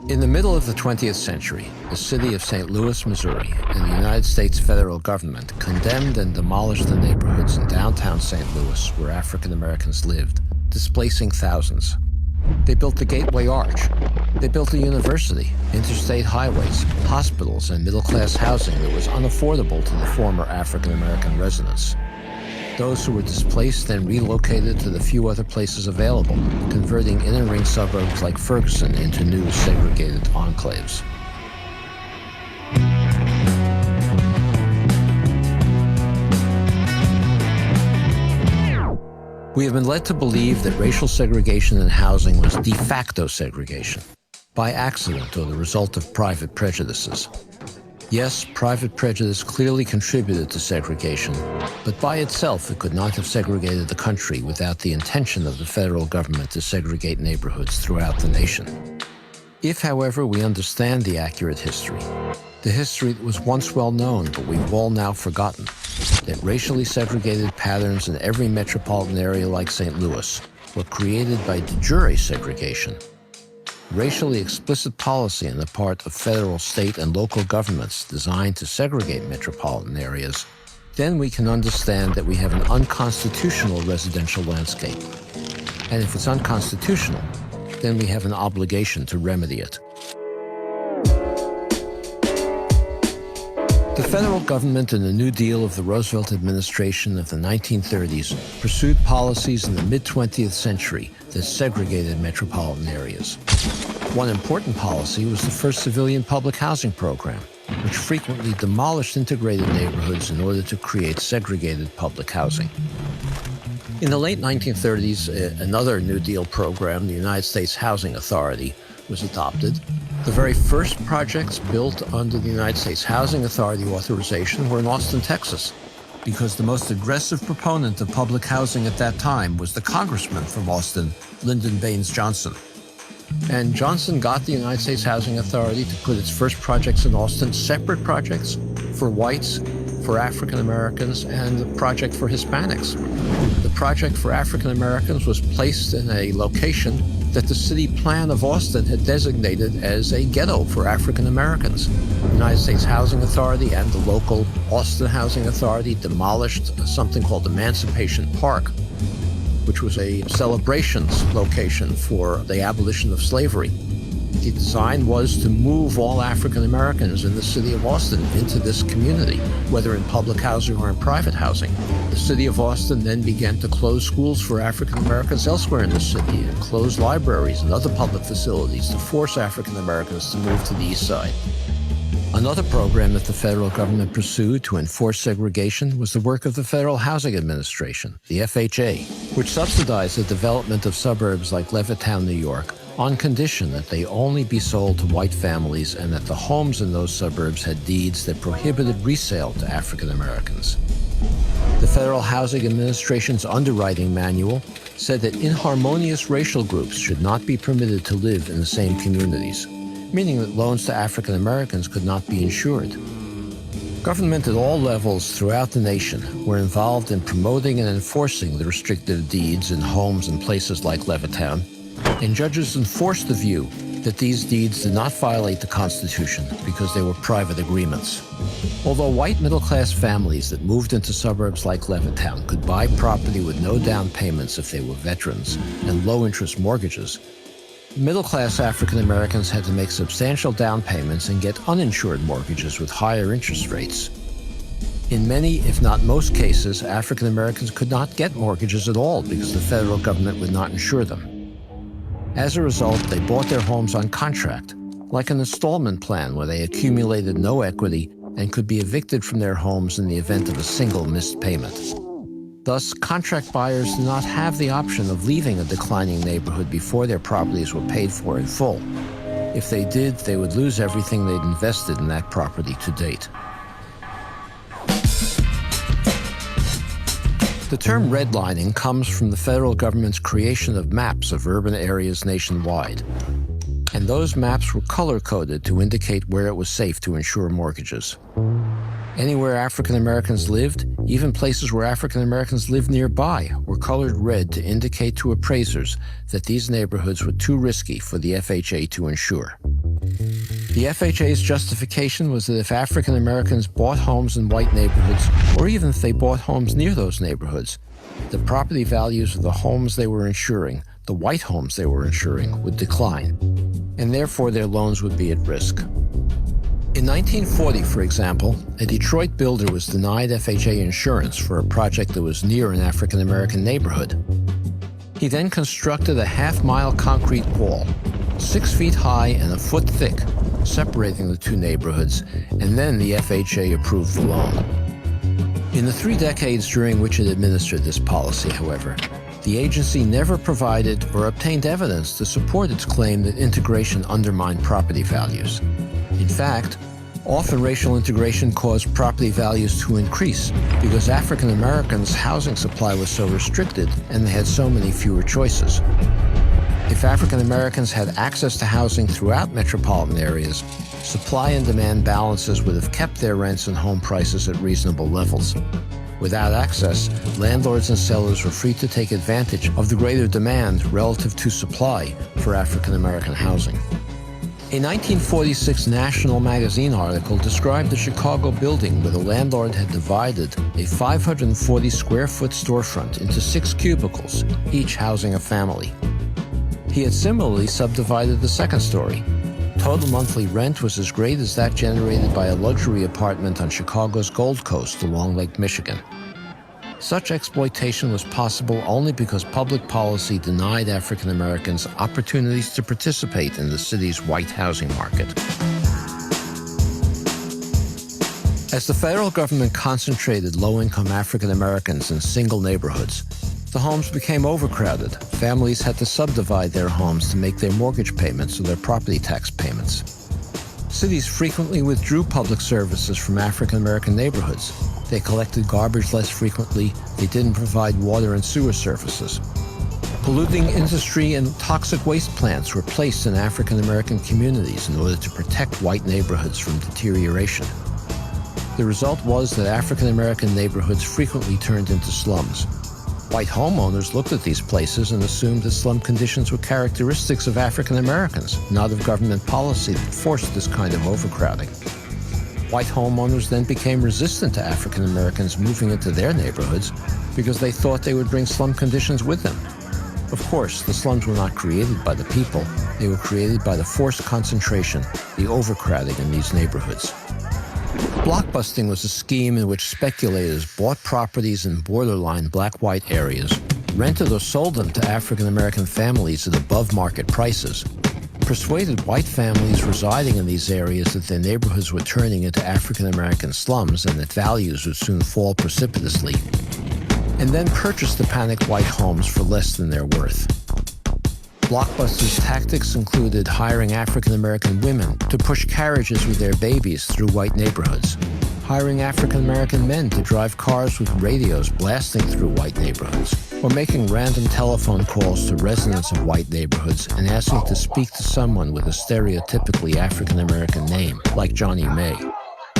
In the middle of the 20th century, the city of St. Louis, Missouri, and the United States federal government condemned and demolished the neighborhoods in downtown St. Louis where African Americans lived, displacing thousands. They built the Gateway Arch. They built a university, interstate highways, hospitals, and middle-class housing that was unaffordable to the former African American residents. Those who were displaced then relocated to the few other places available, converting inner-ring suburbs like Ferguson into new segregated enclaves. We have been led to believe that racial segregation in housing was de facto segregation, by accident or the result of private prejudices. Yes, private prejudice clearly contributed to segregation, but by itself it could not have segregated the country without the intention of the federal government to segregate neighborhoods throughout the nation. If, however, we understand the accurate history, the history that was once well known but we've all now forgotten, that racially segregated patterns in every metropolitan area like St. Louis were created by de jure segregation, racially explicit policy on the part of federal, state, and local governments designed to segregate metropolitan areas, then we can understand that we have an unconstitutional residential landscape. And if it's unconstitutional, then we have an obligation to remedy it. The federal government in the New Deal of the Roosevelt administration of the 1930s pursued policies in the mid-20th century that segregated metropolitan areas. One important policy was the first civilian public housing program, which frequently demolished integrated neighborhoods in order to create segregated public housing. In the late 1930s, another New Deal program, the United States Housing Authority, was adopted. The very first projects built under the United States Housing Authority authorization were in Austin, Texas, because the most aggressive proponent of public housing at that time was the congressman from Austin, Lyndon Baines Johnson. And Johnson got the United States Housing Authority to put its first projects in Austin, separate projects for whites, for African Americans, and a project for Hispanics. The project for African Americans was placed in a location that the city plan of Austin had designated as a ghetto for African Americans. The United States Housing Authority and the local Austin Housing Authority demolished something called Emancipation Park, which was a celebrations location for the abolition of slavery. The design was to move all African Americans in the city of Austin into this community, whether in public housing or in private housing. The city of Austin then began to close schools for African Americans elsewhere in the city and close libraries and other public facilities to force African Americans to move to the east side. Another program that the federal government pursued to enforce segregation was the work of the Federal Housing Administration, the FHA, which subsidized the development of suburbs like Levittown, New York, on condition that they only be sold to white families and that the homes in those suburbs had deeds that prohibited resale to African Americans. The Federal Housing Administration's underwriting manual said that inharmonious racial groups should not be permitted to live in the same communities, meaning that loans to African Americans could not be insured. Government at all levels throughout the nation were involved in promoting and enforcing the restrictive deeds in homes and places like Levittown, and judges enforced the view that these deeds did not violate the Constitution because they were private agreements. Although white middle-class families that moved into suburbs like Levittown could buy property with no down payments if they were veterans and low-interest mortgages, middle-class African Americans had to make substantial down payments and get uninsured mortgages with higher interest rates. In many, if not most cases, African Americans could not get mortgages at all because the federal government would not insure them. As a result, they bought their homes on contract, like an installment plan where they accumulated no equity and could be evicted from their homes in the event of a single missed payment. Thus, contract buyers did not have the option of leaving a declining neighborhood before their properties were paid for in full. If they did, they would lose everything they'd invested in that property to date. The term redlining comes from the federal government's creation of maps of urban areas nationwide. And those maps were color-coded to indicate where it was safe to insure mortgages. Anywhere African Americans lived, even places where African Americans lived nearby, were colored red to indicate to appraisers that these neighborhoods were too risky for the FHA to insure. The FHA's justification was that if African Americans bought homes in white neighborhoods, or even if they bought homes near those neighborhoods, the property values of the homes they were insuring, the white homes they were insuring, would decline, and therefore their loans would be at risk. In 1940, for example, a Detroit builder was denied FHA insurance for a project that was near an African American neighborhood. He then constructed a half-mile concrete wall, 6 feet high and a foot thick, separating the two neighborhoods, and then the FHA approved the loan. In the 3 decades during which it administered this policy, however, the agency never provided or obtained evidence to support its claim that integration undermined property values. In fact, often racial integration caused property values to increase because African Americans' housing supply was so restricted and they had so many fewer choices. If African Americans had access to housing throughout metropolitan areas, supply and demand balances would have kept their rents and home prices at reasonable levels. Without access, landlords and sellers were free to take advantage of the greater demand relative to supply for African American housing. A 1946 National Magazine article described a Chicago building where the landlord had divided a 540 square foot storefront into 6 cubicles, each housing a family. He had similarly subdivided the second story. Total monthly rent was as great as that generated by a luxury apartment on Chicago's Gold Coast along Lake Michigan. Such exploitation was possible only because public policy denied African Americans opportunities to participate in the city's white housing market. As the federal government concentrated low-income African Americans in single neighborhoods, the homes became overcrowded. Families had to subdivide their homes to make their mortgage payments or their property tax payments. Cities frequently withdrew public services from African American neighborhoods. They collected garbage less frequently. They didn't provide water and sewer services. Polluting industry and toxic waste plants were placed in African American communities in order to protect white neighborhoods from deterioration. The result was that African American neighborhoods frequently turned into slums. White homeowners looked at these places and assumed that slum conditions were characteristics of African Americans, not of government policy that forced this kind of overcrowding. White homeowners then became resistant to African Americans moving into their neighborhoods because they thought they would bring slum conditions with them. Of course, the slums were not created by the people. They were created by the forced concentration, the overcrowding in these neighborhoods. Blockbusting was a scheme in which speculators bought properties in borderline black-white areas, rented or sold them to African American families at above-market prices, persuaded white families residing in these areas that their neighborhoods were turning into African American slums and that values would soon fall precipitously, and then purchased the panicked white homes for less than their worth. Blockbusters' tactics included hiring African American women to push carriages with their babies through white neighborhoods, hiring African American men to drive cars with radios blasting through white neighborhoods, or making random telephone calls to residents of white neighborhoods and asking to speak to someone with a stereotypically African American name, like Johnny May.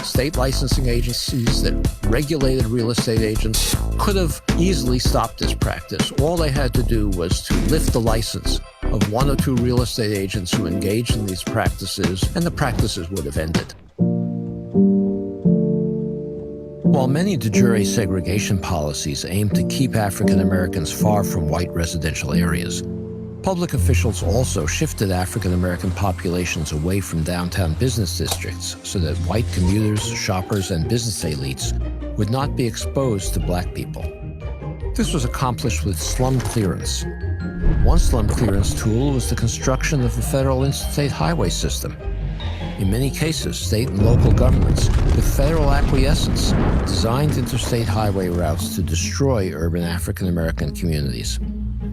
State licensing agencies that regulated real estate agents could have easily stopped this practice. All they had to do was to lift the license of 1 or 2 real estate agents who engaged in these practices, and the practices would have ended. While many de jure segregation policies aimed to keep African Americans far from white residential areas, public officials also shifted African American populations away from downtown business districts so that white commuters, shoppers, and business elites would not be exposed to black people. This was accomplished with slum clearance. One slum clearance tool was the construction of the federal interstate highway system. In many cases, state and local governments, with federal acquiescence, designed interstate highway routes to destroy urban African American communities.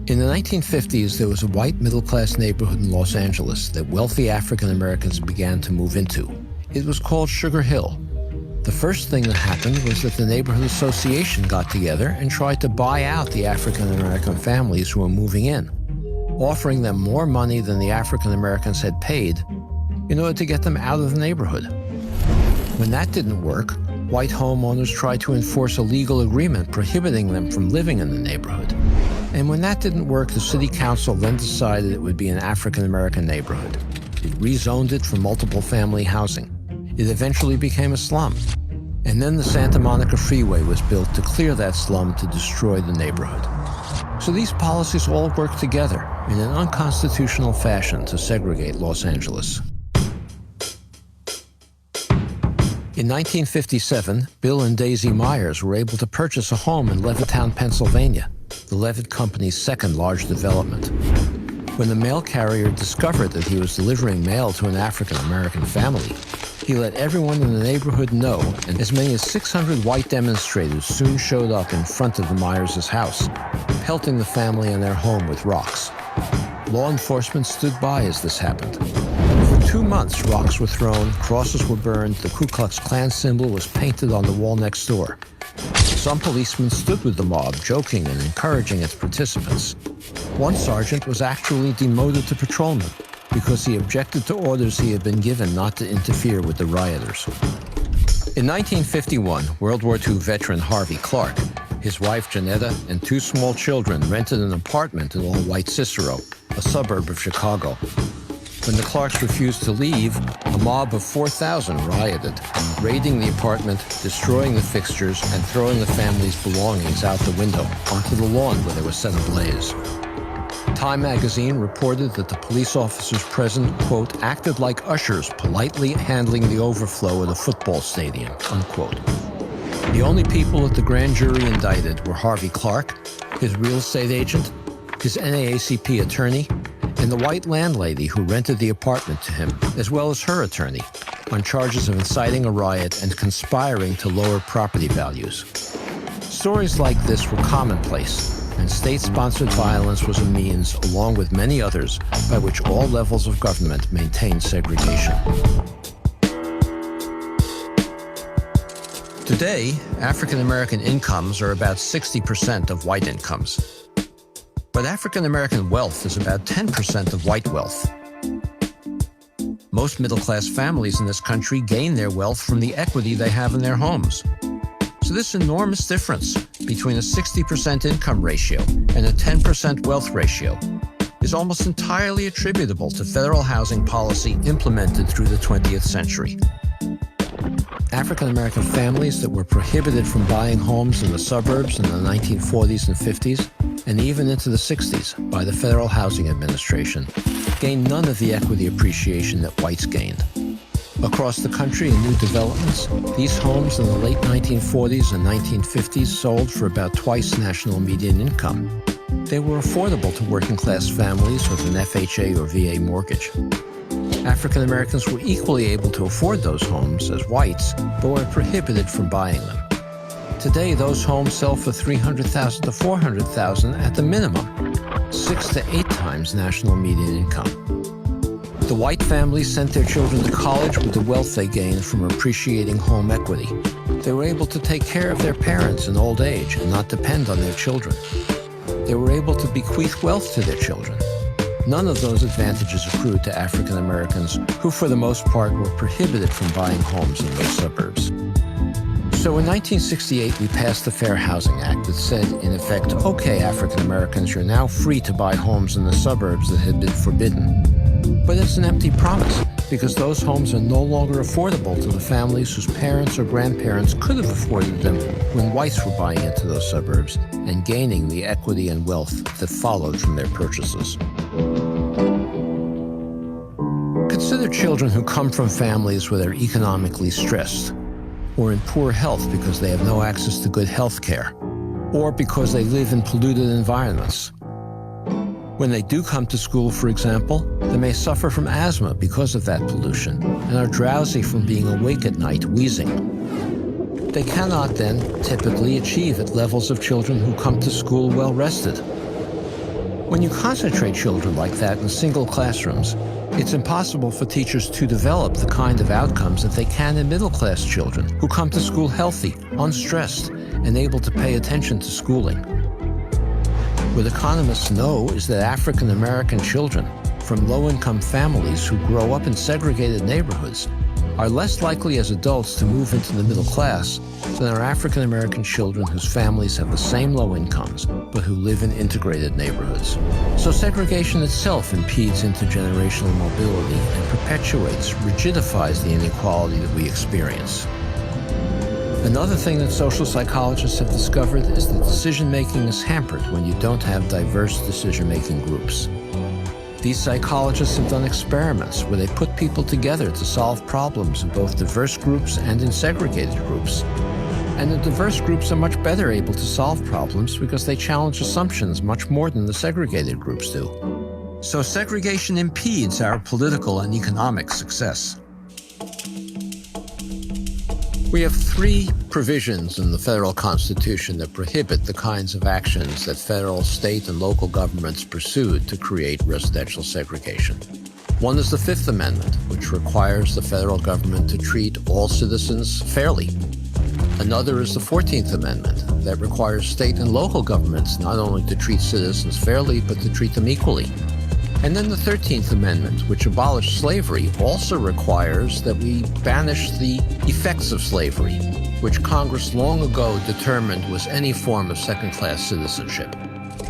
In the 1950s, there was a white middle-class neighborhood in Los Angeles that wealthy African Americans began to move into. It was called Sugar Hill. The first thing that happened was that the neighborhood association got together and tried to buy out the African American families who were moving in, offering them more money than the African Americans had paid in order to get them out of the neighborhood. When that didn't work, white homeowners tried to enforce a legal agreement prohibiting them from living in the neighborhood. And when that didn't work, the city council then decided it would be an African American neighborhood. It rezoned it for multiple family housing. It eventually became a slum. And then the Santa Monica Freeway was built to clear that slum to destroy the neighborhood. So these policies all worked together in an unconstitutional fashion to segregate Los Angeles. In 1957, Bill and Daisy Myers were able to purchase a home in Levittown, Pennsylvania, the Levitt Company's second large development. When the mail carrier discovered that he was delivering mail to an African-American family, he let everyone in the neighborhood know, and as many as 600 white demonstrators soon showed up in front of the Myers' house, pelting the family and their home with rocks. Law enforcement stood by as this happened. For 2 months, rocks were thrown, crosses were burned, the Ku Klux Klan symbol was painted on the wall next door. Some policemen stood with the mob, joking and encouraging its participants. One sergeant was actually demoted to patrolman because he objected to orders he had been given not to interfere with the rioters. In 1951, World War II veteran Harvey Clark, his wife Janetta, and 2 small children rented an apartment in all-white Cicero, a suburb of Chicago. When the Clarks refused to leave, a mob of 4,000 rioted, raiding the apartment, destroying the fixtures, and throwing the family's belongings out the window onto the lawn where they were set ablaze. Time magazine reported that the police officers present, quote, acted like ushers politely handling the overflow at a football stadium, unquote. The only people that the grand jury indicted were Harvey Clark, his real estate agent, his NAACP attorney, and the white landlady who rented the apartment to him, as well as her attorney, on charges of inciting a riot and conspiring to lower property values. Stories like this were commonplace, and state-sponsored violence was a means, along with many others, by which all levels of government maintained segregation. Today, African American incomes are about 60% of white incomes. But African American wealth is about 10% of white wealth. Most middle-class families in this country gain their wealth from the equity they have in their homes. So this enormous difference between a 60% income ratio and a 10% wealth ratio is almost entirely attributable to federal housing policy implemented through the 20th century. African American families that were prohibited from buying homes in the suburbs in the 1940s and 50s, and even into the 60s by the Federal Housing Administration, gained none of the equity appreciation that whites gained. Across the country in new developments, these homes in the late 1940s and 1950s sold for about twice national median income. They were affordable to working-class families with an FHA or VA mortgage. African Americans were equally able to afford those homes as whites, but were prohibited from buying them. Today, those homes sell for $300,000 to $400,000 at the minimum, 6 to 8 times national median income. The white families sent their children to college with the wealth they gained from appreciating home equity. They were able to take care of their parents in old age and not depend on their children. They were able to bequeath wealth to their children. None of those advantages accrued to African Americans, who for the most part were prohibited from buying homes in those suburbs. So in 1968, we passed the Fair Housing Act that said, in effect, okay, African Americans, you're now free to buy homes in the suburbs that had been forbidden. But it's an empty promise, because those homes are no longer affordable to the families whose parents or grandparents could have afforded them when whites were buying into those suburbs and gaining the equity and wealth that followed from their purchases. Consider children who come from families where they're economically stressed, or in poor health because they have no access to good health care, or because they live in polluted environments. When they do come to school, for example, they may suffer from asthma because of that pollution and are drowsy from being awake at night, wheezing. They cannot then typically achieve at levels of children who come to school well rested. When you concentrate children like that in single classrooms, It's impossible for teachers to develop the kind of outcomes that they can in middle-class children who come to school healthy, unstressed, and able to pay attention to schooling. What economists know is that African American children from low-income families who grow up in segregated neighborhoods are less likely as adults to move into the middle class than are African American children whose families have the same low incomes, but who live in integrated neighborhoods. So segregation itself impedes intergenerational mobility and perpetuates, rigidifies the inequality that we experience. Another thing that social psychologists have discovered is that decision-making is hampered when you don't have diverse decision-making groups. These psychologists have done experiments where they put people together to solve problems in both diverse groups and in segregated groups. And the diverse groups are much better able to solve problems because they challenge assumptions much more than the segregated groups do. So segregation impedes our political and economic success. We have 3 provisions in the federal Constitution that prohibit the kinds of actions that federal, state, and local governments pursued to create residential segregation. One is the Fifth Amendment, which requires the federal government to treat all citizens fairly. Another is the 14th Amendment that requires state and local governments not only to treat citizens fairly, but to treat them equally. And then the 13th Amendment, which abolished slavery, also requires that we banish the effects of slavery, which Congress long ago determined was any form of second-class citizenship.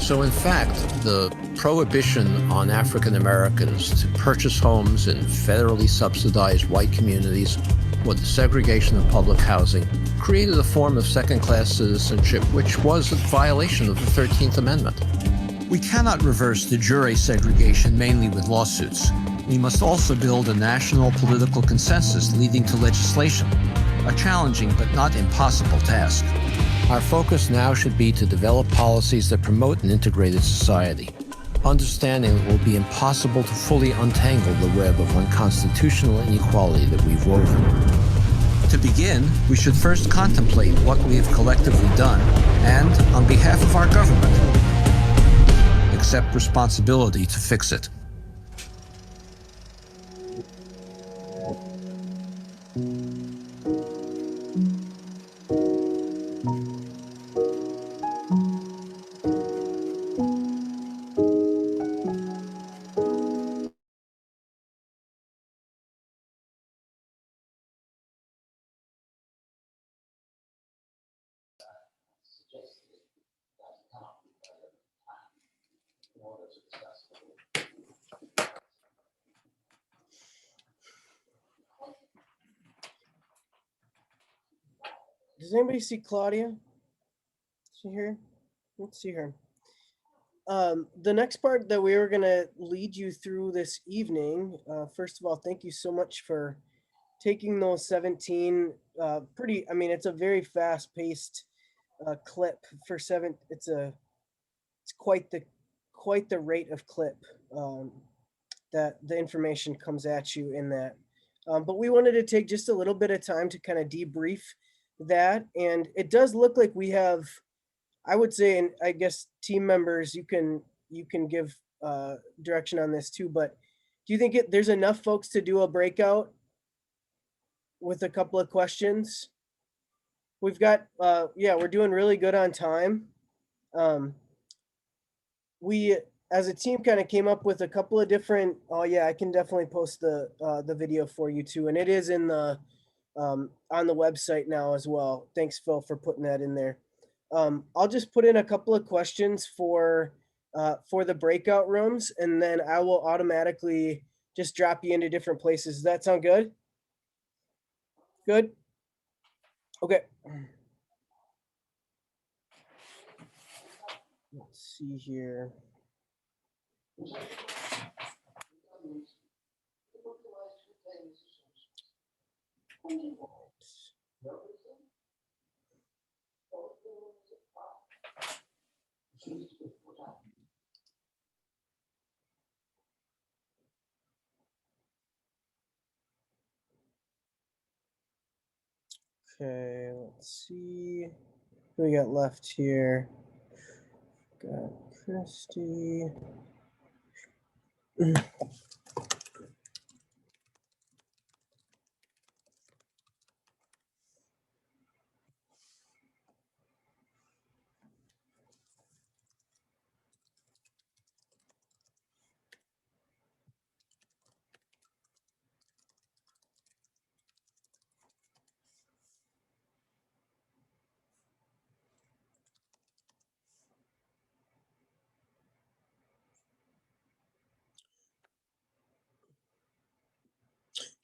So in fact, the prohibition on African Americans to purchase homes in federally subsidized white communities or the segregation of public housing created a form of second-class citizenship which was a violation of the 13th Amendment. We cannot reverse de jure segregation mainly with lawsuits. We must also build a national political consensus leading to legislation, a challenging but not impossible task. Our focus now should be to develop policies that promote an integrated society, understanding it will be impossible to fully untangle the web of unconstitutional inequality that we've woven. To begin, we should first contemplate what we have collectively done and, on behalf of our government, accept responsibility to fix it. Does anybody see Claudia? Is she here? Let's see her. The next part that we were going to lead you through this evening, first of all, thank you so much for taking those 17 it's a very fast-paced clip for 7. It's quite the rate of clip that the information comes at you in that. But we wanted to take just a little bit of time to kind of debrief that, and it does look like we have, I would say, and I guess team members, you can give direction on this too, but do you think there's enough folks to do a breakout with a couple of questions? We've got we're doing really good on time. We as a team kind of came up with a couple of different, I can definitely post the video for you too, and it is in the on the website now as well. Thanks, Phil, for putting that in there. I'll just put in a couple of questions for the breakout rooms, and then I will automatically just drop you into different places. Does that sound good? Good? Okay. Let's see here. Okay, let's see who we got left here. Got Christy.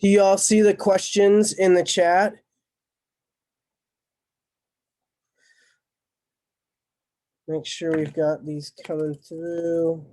Do you all see the questions in the chat? Make sure we've got these coming through.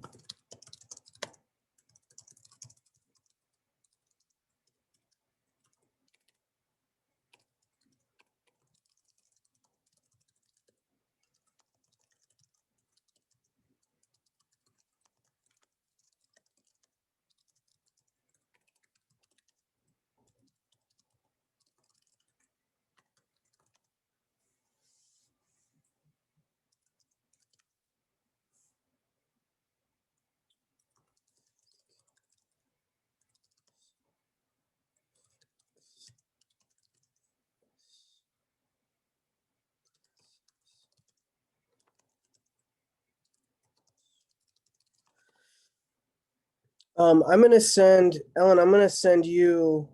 I'm gonna send Ellen. I'm gonna send you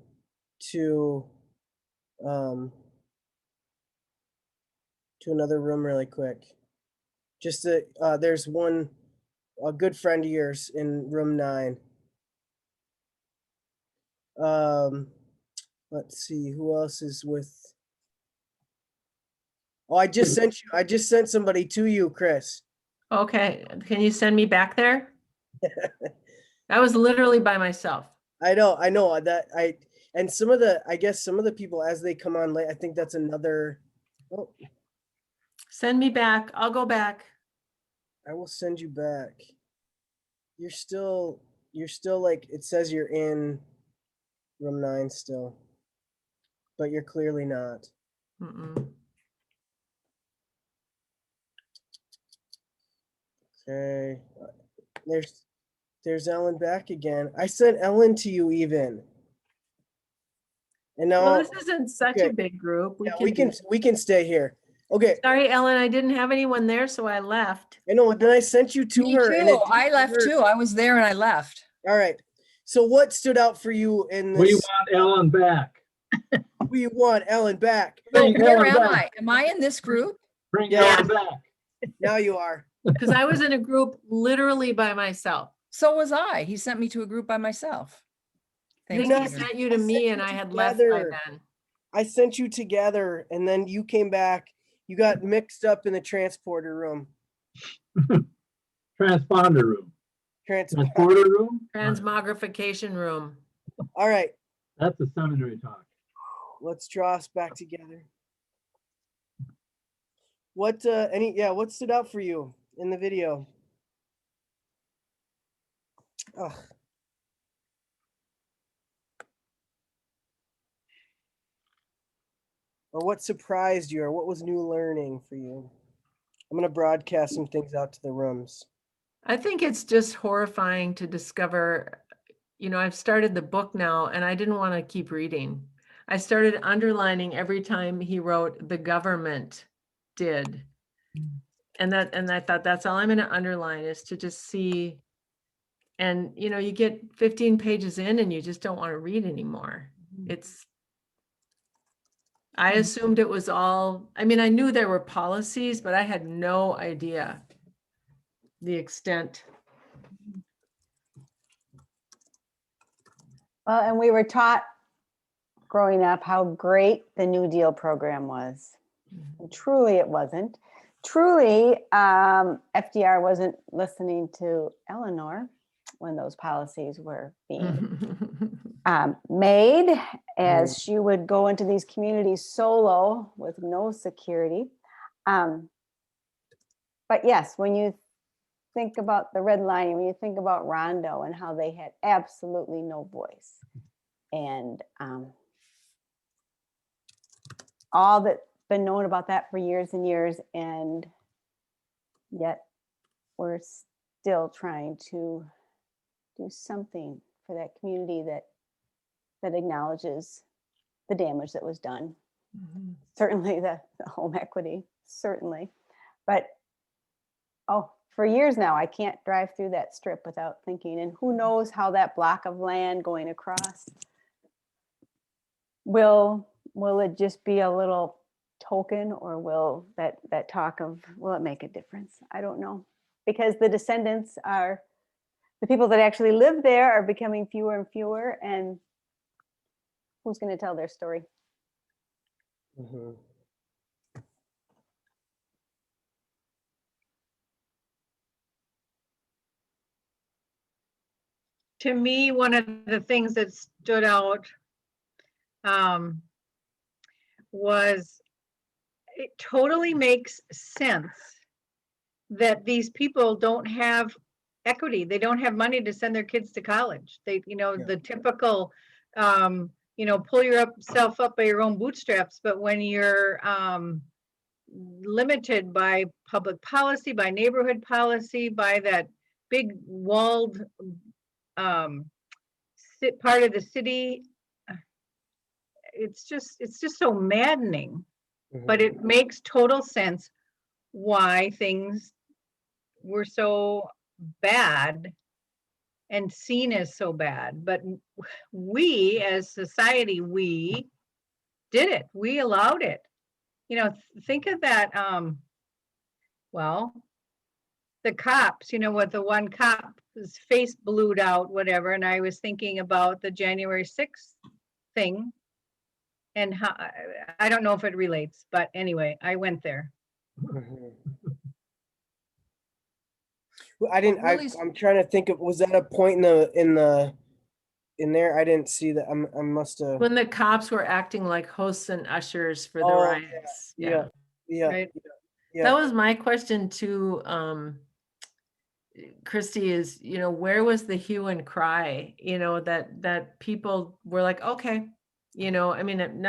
to another room really quick. Just that there's a good friend of yours in room 9. Let's see who else is with. Oh, I just sent somebody to you, Chris. Okay, can you send me back there? I was literally by myself. I know that and I guess some of the people as they come on late, I think that's another. Oh, Send me back. I'll go back. I will send you back. You're still like, it says you're in room 9 still, but you're clearly not. Mm-mm. Okay, there's Ellen back again. I sent Ellen to you even. And now Well, this isn't such okay. a big group. We can stay here. Okay. Sorry, Ellen, I didn't have anyone there, so I left. I know, then I sent you to Me her. And too. I left too. I was there and I left. All right. So what stood out for you in this? We want Ellen back. We want Ellen back. Bring Where Ellen am back. I? Am I in this group? Bring Yeah. Ellen back. Now you are. Because I was in a group literally by myself. So was I. He sent me to a group by myself. I think he sent you to me and I had left by then. I sent you together and then you came back. You got mixed up in the transporter room. Transponder room. Transporter room? Transmogrification room. All right. That's a seminary talk. Let's draw us back together. What stood out for you in the video? Ugh. Or what surprised you, or what was new learning for you? I'm going to broadcast some things out to the rooms. I think it's just horrifying to discover, I've started the book now and I didn't want to keep reading. I started underlining every time he wrote the government did. And I thought that's all I'm going to underline is to just see. And, you get 15 pages in and you just don't want to read anymore. I assumed it was all, I knew there were policies, but I had no idea the extent. Well, and we were taught growing up how great the New Deal program was. And truly, it wasn't. Truly, FDR wasn't listening to Eleanor when those policies were being made, as she would go into these communities solo with no security. But yes, when you think about the redlining, when you think about Rondo and how they had absolutely no voice, and all that's been known about that for years and years, and yet we're still trying to do something for that community that acknowledges the damage that was done. Mm-hmm. Certainly the home equity, certainly. But for years now, I can't drive through that strip without thinking, and who knows how that block of land going across, will it just be a little token, or will that talk of, will it make a difference? I don't know, because the descendants the people that actually live there are becoming fewer and fewer, and Who's going to tell their story? Mhm. To me, one of the things that stood out was it totally makes sense that these people don't have equity. They don't have money to send their kids to college. They, the typical, pull yourself up by your own bootstraps. But when you're limited by public policy, by neighborhood policy, by that big walled part of the city, it's just so maddening. But it makes total sense why things were so bad and seen as so bad. But we as society, we did it. We allowed it. Think of that. Well, the cops, what the one cop's face blued out, whatever. And I was thinking about the January 6th thing and how, I don't know if it relates, but anyway, I went there. Well, I'm trying to think of, was that a point in there? I didn't see that. I must have. When the cops were acting like hosts and ushers for the riots. Yeah. Right? Yeah. That was my question to Christy is, where was the hue and cry, that people were like, okay, I mean,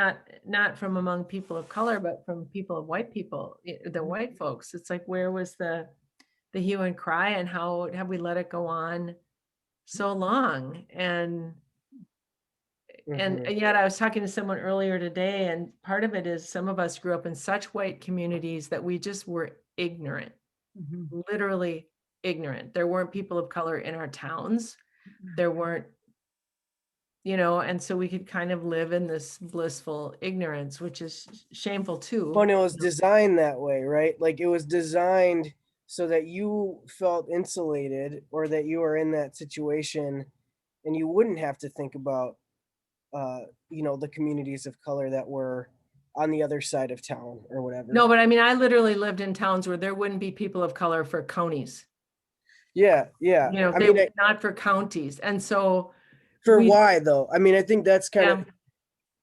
not from among people of color, but from people of white people, the white folks. It's like, where was the hue and cry, and how have we let it go on so long? And yet I was talking to someone earlier today, and part of it is some of us grew up in such white communities that we just were ignorant, literally ignorant. There weren't people of color in our towns. There weren't, and so we could kind of live in this blissful ignorance, which is shameful too. But it was designed that way, right? Like it was designed so that you felt insulated, or that you were in that situation and you wouldn't have to think about the communities of color that were on the other side of town or whatever. No, but I mean, I literally lived in towns where there wouldn't be people of color for counties. Yeah. They were not for counties. And so why though? I mean, I think that's kind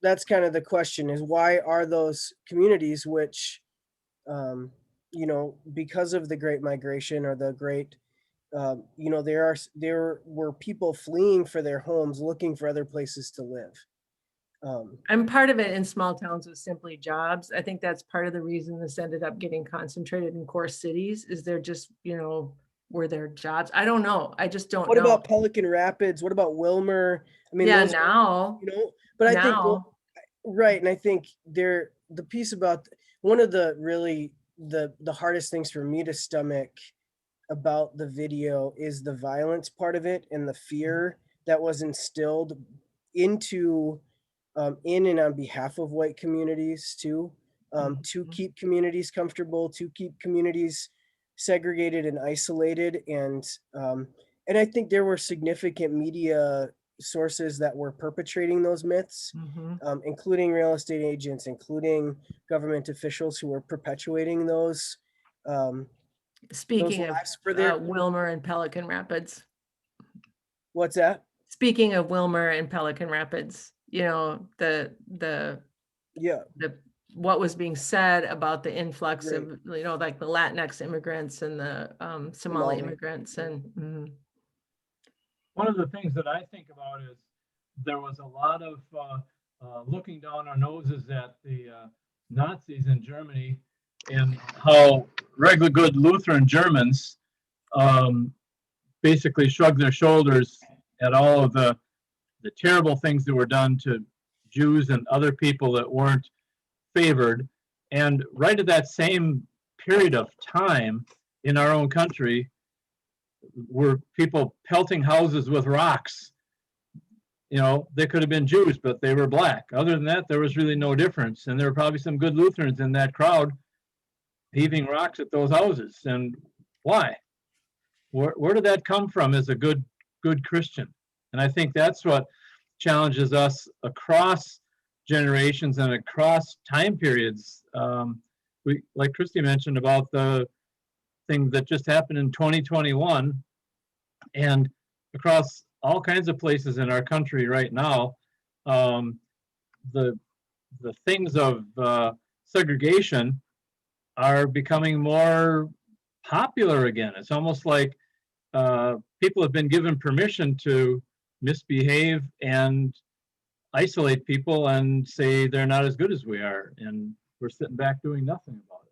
of the question, is why are those communities which because of the Great Migration or the Great there were people fleeing for their homes, looking for other places to live. And part of it in small towns was simply jobs. I think that's part of the reason this ended up getting concentrated in core cities, is they're just, were there jobs? I don't know. I just don't know. What about Pelican Rapids? What about Wilmer? I mean, yeah, those now, but I think, right. And I think the piece about one of the really, the hardest things for me to stomach about the video is the violence part of it, and the fear that was instilled into in and on behalf of white communities too, to keep communities comfortable, to keep communities segregated and isolated. And I think there were significant media sources that were perpetrating those myths, including real estate agents, including government officials who were perpetuating those. Speaking of Wilmer and Pelican Rapids. What's that? Speaking of Wilmer and Pelican Rapids, what was being said about the influx of, like the Latinx immigrants and the Somali immigrants. And one of the things that I think about is there was a lot of looking down our noses at the Nazis in Germany, and how regular good Lutheran Germans basically shrugged their shoulders at all of the terrible things that were done to Jews and other people that weren't favored. And right at that same period of time in our own country were people pelting houses with rocks. They could have been Jews, but they were black. Other than that, there was really no difference. And there were probably some good Lutherans in that crowd heaving rocks at those houses. And why? Where did that come from as a good Christian? And I think that's what challenges us across generations and across time periods. Like Christy mentioned about the thing that just happened in 2021, and across all kinds of places in our country right now, the things of segregation are becoming more popular again. It's almost like people have been given permission to misbehave and isolate people and say they're not as good as we are, and we're sitting back doing nothing about it.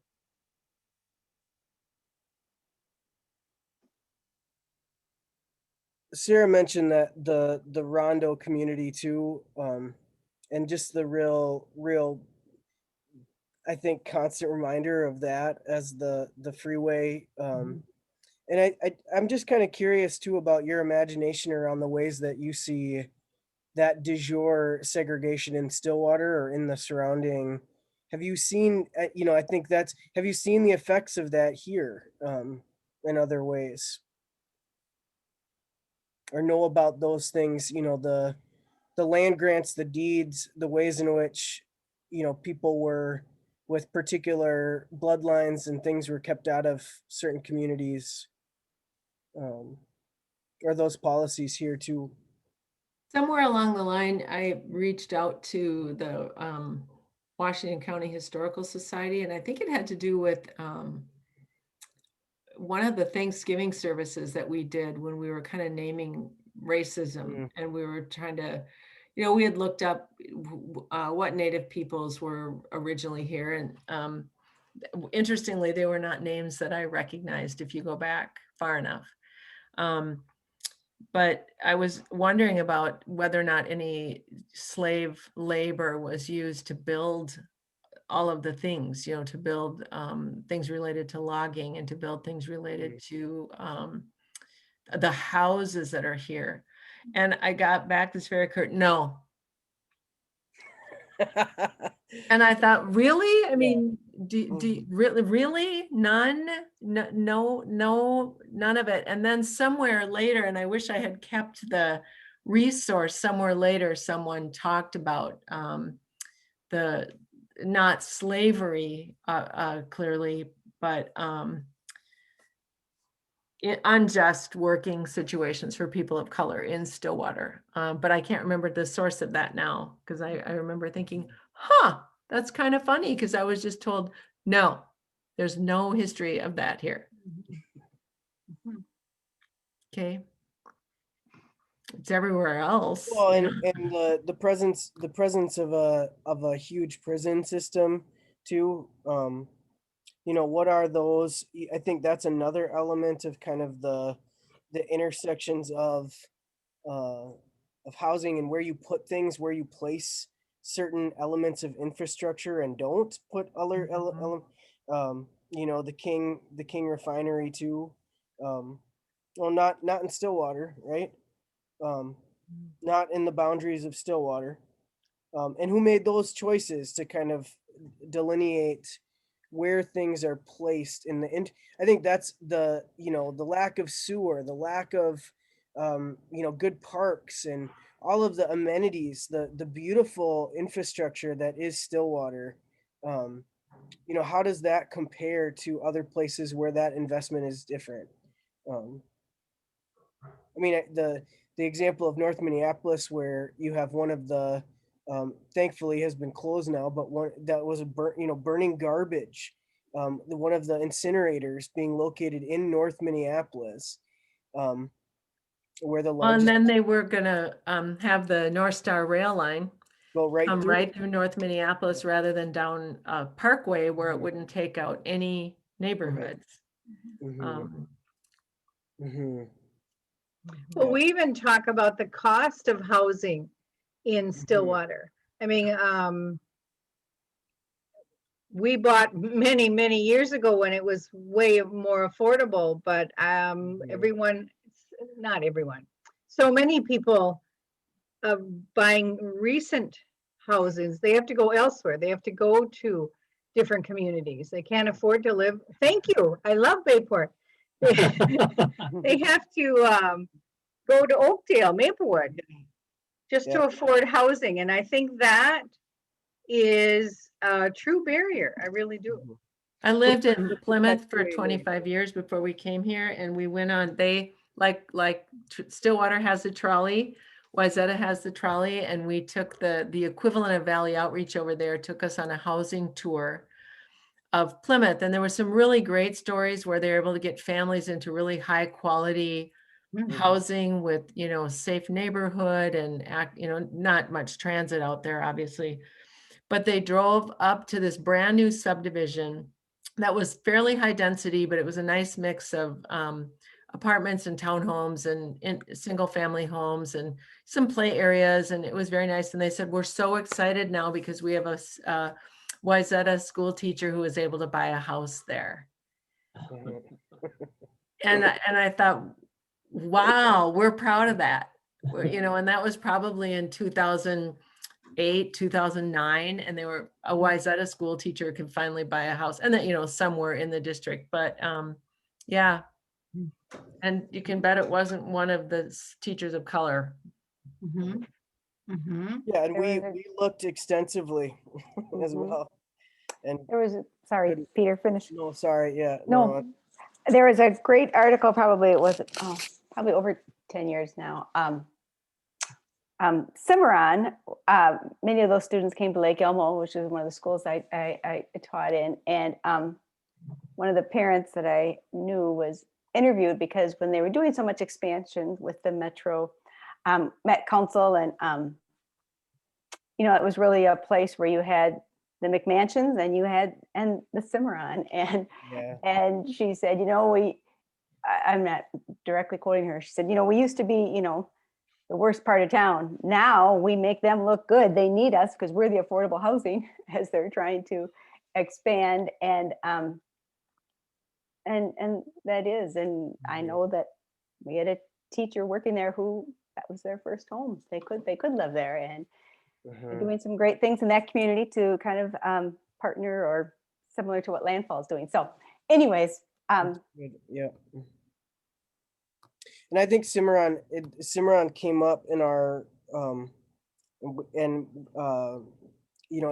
Sarah mentioned that the Rondo community too, and just the real, I think, constant reminder of that as the freeway. And I'm just kind of curious too about your imagination around the ways that you see that de jure segregation in Stillwater or in the surrounding. Have you seen, I think have you seen the effects of that here in other ways? Or know about those things, the land grants, the deeds, the ways in which, people were with particular bloodlines and things were kept out of certain communities. Are those policies here too? Somewhere along the line, I reached out to the Washington County Historical Society, and I think it had to do with one of the Thanksgiving services that we did when we were kind of naming racism, and we were trying to, we had looked up what Native peoples were originally here, and interestingly, they were not names that I recognized if you go back far enough. But I was wondering about whether or not any slave labor was used to build all of the things, to build things related to logging and to build things related to the houses that are here. And I got back this very curt, no. And I thought, really? I mean, really? None? No, none of it. And then somewhere later, and I wish I had kept the resource, somewhere later, someone talked about the, not slavery clearly, but unjust working situations for people of color in Stillwater. But I can't remember the source of that now, because I remember thinking, that's kind of funny, because I was just told, no, there's no history of that here. Okay. It's everywhere else. Well, and the presence of a huge prison system too. What are those? I think that's another element of kind of the intersections of housing and where you put things, where you place certain elements of infrastructure and don't put other the King refinery too. Well, not in Stillwater, right? Not in the boundaries of Stillwater. And who made those choices to kind of delineate where things are placed in the I think that's the lack of sewer, the lack of good parks and all of the amenities, the beautiful infrastructure that is Stillwater. How does that compare to other places where that investment is different? I mean, the example of North Minneapolis, where you have one of the thankfully has been closed now, but one that was burning garbage. One of the incinerators being located in North Minneapolis, where the largest. And then they were gonna have the North Star rail line go right through North Minneapolis rather than down Parkway, where it wouldn't take out any neighborhoods. Well, we even talk about the cost of housing in Stillwater. I mean, we bought many years ago when it was way more affordable, but not everyone, so many people buying recent houses, they have to go elsewhere. They have to go to different communities. They can't afford to live. Thank you. I love Bayport. They have to go to Oakdale, Maplewood. just to afford housing. And I think that is a true barrier. I really do. I lived in Plymouth for way to 25 years before we came here, and we went on, they, Stillwater has a trolley, Wayzata has the trolley, and we took the equivalent of Valley Outreach over there, took us on a housing tour of Plymouth. And there were some really great stories where they were able to get families into really high quality housing with, safe neighborhood and not much transit out there, obviously. But they drove up to this brand new subdivision that was fairly high density, but it was a nice mix of apartments and townhomes and single family homes and some play areas. And it was very nice. And they said, we're so excited now because we have a Wayzata school teacher who was able to buy a house there. And I thought, wow, we're proud of that. And that was probably in 2008, 2009, and they were a Wayzata school teacher could finally buy a house, and that somewhere in the district. But yeah, and you can bet it wasn't one of the teachers of color. Yeah, and we looked extensively as well. And there was sorry, Peter, finish. No, sorry, yeah. No, there was a great article, probably it was probably over 10 years now. Cimarron, many of those students came to Lake Elmo, which is one of the schools I taught in. And one of the parents that I knew was interviewed because when they were doing so much expansion with the Metro Met Council, and it was really a place where you had the McMansions and the Cimarron, and she said, I'm not directly quoting her. She said, we used to be, the worst part of town. Now we make them look good. They need us because we're the affordable housing as they're trying to expand. And that is, and I know that we had a teacher working there who that was their first home. They could live there, and they're doing some great things in that community to kind of partner or similar to what Landfall is doing. So anyways, yeah. And I think Cimarron came up in our,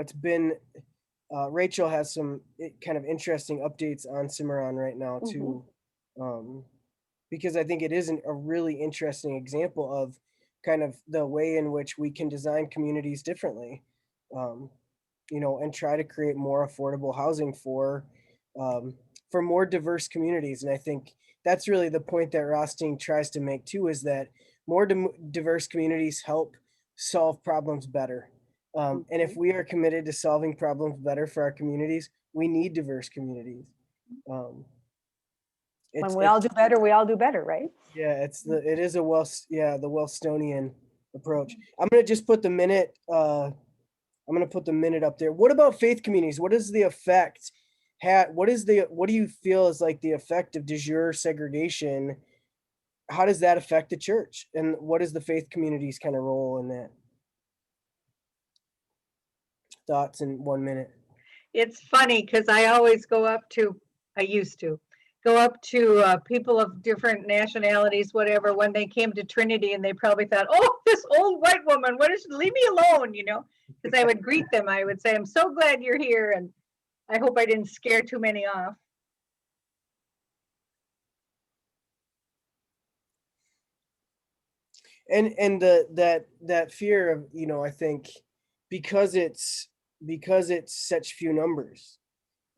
it's been, Rachel has some kind of interesting updates on Cimarron right now too, because I think it is a really interesting example of kind of the way in which we can design communities differently, and try to create more affordable housing for more diverse communities. And I think that's really the point that Rothstein tries to make too, is that more diverse communities help solve problems better. And if we are committed to solving problems better for our communities, we need diverse communities. When we all do better, we all do better, right? Yeah, it is the Wellstonian approach. I'm gonna just put the minute. I'm gonna put the minute up there. What about faith communities? What is the effect? What do you feel is like the effect of de jure segregation? How does that affect the church? And what is the faith community's kind of role in that? Thoughts in 1 minute. It's funny because I used to go up to people of different nationalities, whatever, when they came to Trinity, and they probably thought, oh, this old white woman, leave me alone, because I would greet them. I would say, I'm so glad you're here, and I hope I didn't scare too many off. And that fear of, I think because it's such few numbers,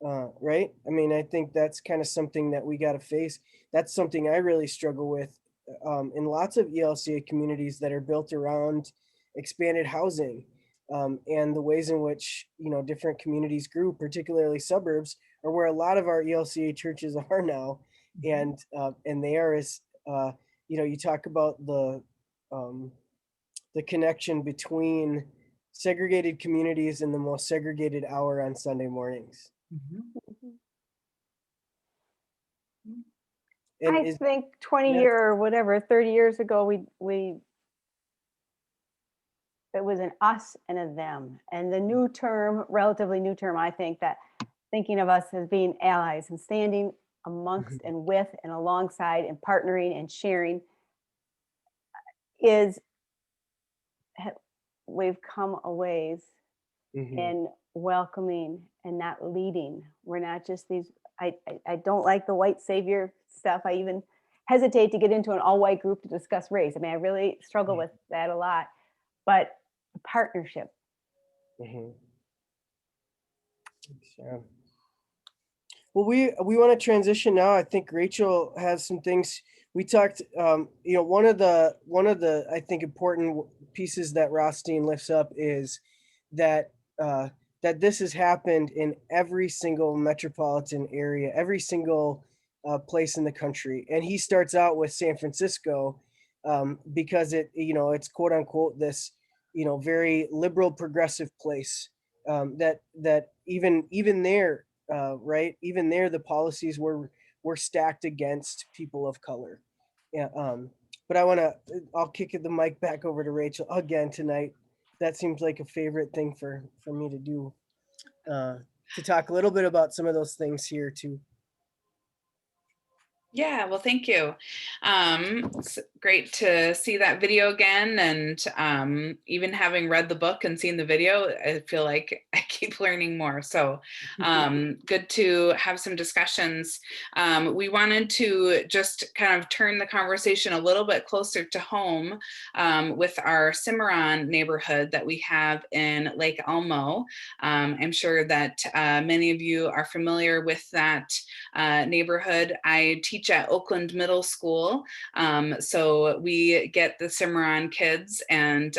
right? I mean, I think that's kind of something that we got to face. That's something I really struggle with in lots of ELCA communities that are built around expanded housing, and the ways in which, different communities grew, particularly suburbs, are where a lot of our ELCA churches are now. And they are as, you talk about the connection between segregated communities and the most segregated hour on Sunday mornings. I think 20 or whatever, 30 years ago, it was an us and a them. And the new term, relatively new term, I think, that thinking of us as being allies and standing amongst and with and alongside and partnering and sharing we've come a ways in welcoming and not leading. We're not just these, I don't like the white savior stuff. I even hesitate to get into an all-white group to discuss race. I mean, I really struggle with that a lot, but partnership. Sure. Well, we want to transition now. I think Rachel has some things. We talked, you know, one of the I think important pieces that Rothstein lifts up is that that this has happened in every single metropolitan area, every single place in the country. And he starts out with San Francisco because it, you know, it's quote unquote this, you know, very liberal progressive place that even there, right, even there the policies were stacked against people of color. Yeah. But I'll kick the mic back over to Rachel again tonight. That seems like a favorite thing for me to do, to talk a little bit about some of those things here too. Yeah, well, thank you. It's great to see that video again. And even having read the book and seen the video, I feel like I keep learning more. So good to have some discussions. We wanted to just kind of turn the conversation a little bit closer to home with our Cimarron neighborhood that we have in Lake Elmo. I'm sure that many of you are familiar with that neighborhood. I teach at Oakland Middle School, so we get the Cimarron kids and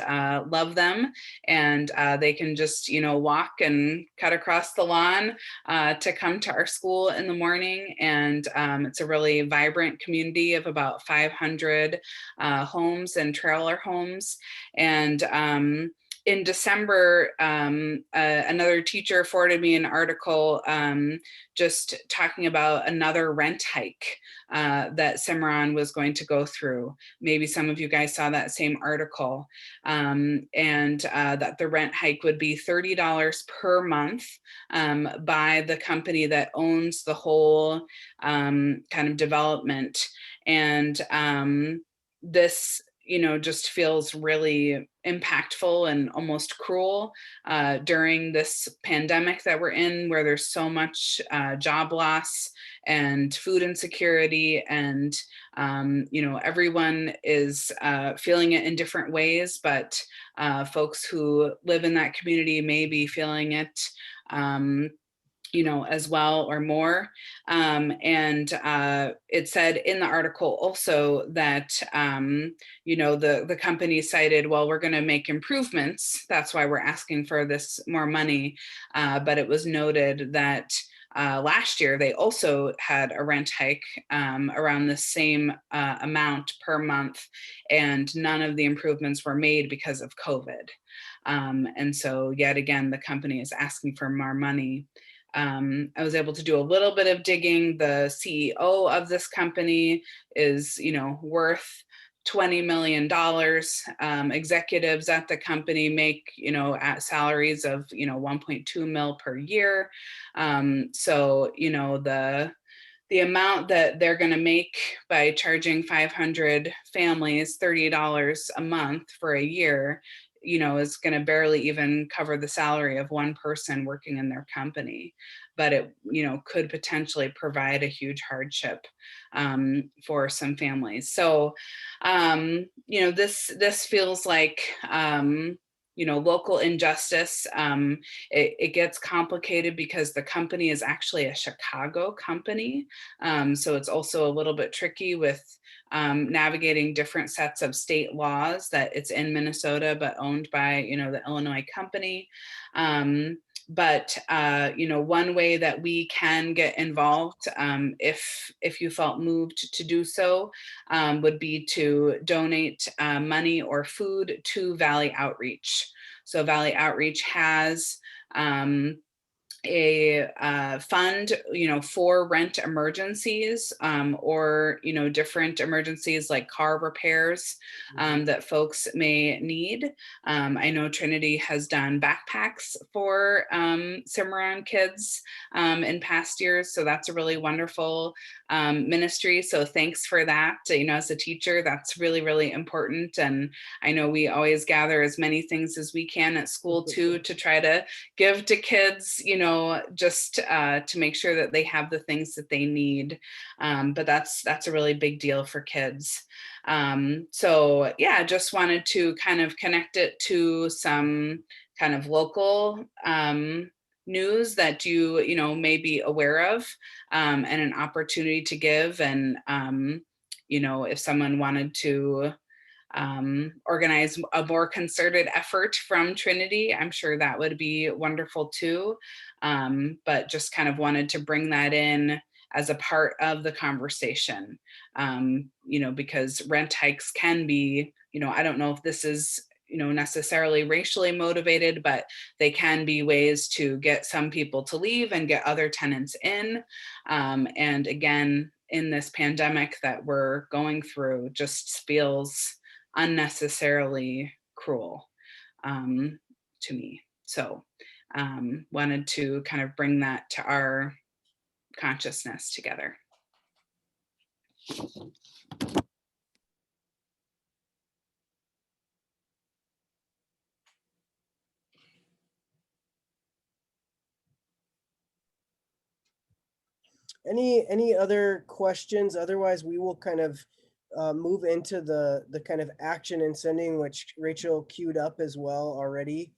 love them, and they can just, you know, walk and cut across the lawn to come to our school in the morning. And it's a really vibrant community of about 500 homes and trailer homes. And in December, another teacher forwarded me an article just talking about another rent hike that Cimarron was going to go through. Maybe some of you guys saw that same article, and that the rent hike would be $30 per month by the company that owns the whole kind of development. And this, you know, just feels really impactful and almost cruel during this pandemic that we're in, where there's so much job loss and food insecurity, and you know, everyone is feeling it in different ways, but folks who live in that community may be feeling it you know, as well or more. And it said in the article also that, you know, the company cited, well, we're going to make improvements. That's why we're asking for this more money. But it was noted that last year they also had a rent hike around the same amount per month, and none of the improvements were made because of COVID. And so yet again, the company is asking for more money. I was able to do a little bit of digging. The CEO of this company is, you know, worth $20 million. Executives at the company make, you know, at salaries of, you know, 1.2 mil per year. So, you know, the amount that they're going to make by charging 500 families $30 a month for a year, you know, is going to barely even cover the salary of one person working in their company. But it, you know, could potentially provide a huge hardship for some families. So, you know, this feels like, you know, local injustice. It gets complicated because the company is actually a Chicago company. So it's also a little bit tricky with navigating different sets of state laws, that it's in Minnesota, but owned by, you know, the Illinois company. But you know, one way that we can get involved, if you felt moved to do so, would be to donate money or food to Valley Outreach. So Valley Outreach has a fund, for rent emergencies, or, different emergencies like car repairs that folks may need. I know Trinity has done backpacks for Cimarron kids in past years. So that's a really wonderful ministry. So thanks for that. As a teacher, that's really, really important. And I know we always gather as many things as we can at school too, to try to give to kids, just to make sure that they have the things that they need. But that's a really big deal for kids. So yeah, just wanted to kind of connect it to some kind of local news that you may be aware of, and an opportunity to give. And if someone wanted to organize a more concerted effort from Trinity, I'm sure that would be wonderful too. But just kind of wanted to bring that in as a part of the conversation, because rent hikes can be, I don't know if this is, necessarily racially motivated, but they can be ways to get some people to leave and get other tenants in. And again, in this pandemic that we're going through, just feels unnecessarily cruel to me. So wanted to kind of bring that to our consciousness together. Any other questions? Otherwise, we will kind of move into the kind of action and sending, which Rachel queued up as well already,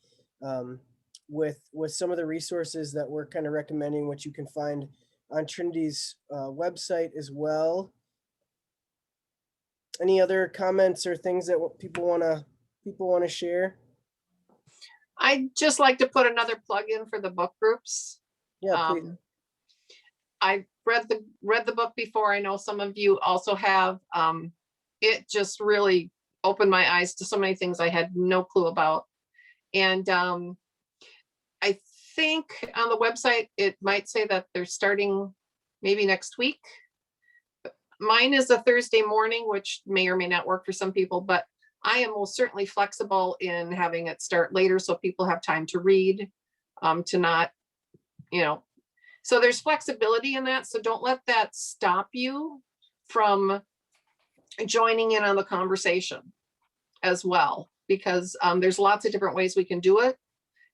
with some of the resources that we're kind of recommending, which you can find on Trinity's website as well. Any other comments or things that people want to share? I'd just like to put another plug in for the book groups. Yeah, please. I read the book before. I know some of you also have. It just really opened my eyes to so many things I had no clue about. And I think on the website, it might say that they're starting maybe next week. Mine is a Thursday morning, which may or may not work for some people, but I am most certainly flexible in having it start later so people have time to read, to not, so there's flexibility in that. So don't let that stop you from joining in on the conversation as well, because there's lots of different ways we can do it.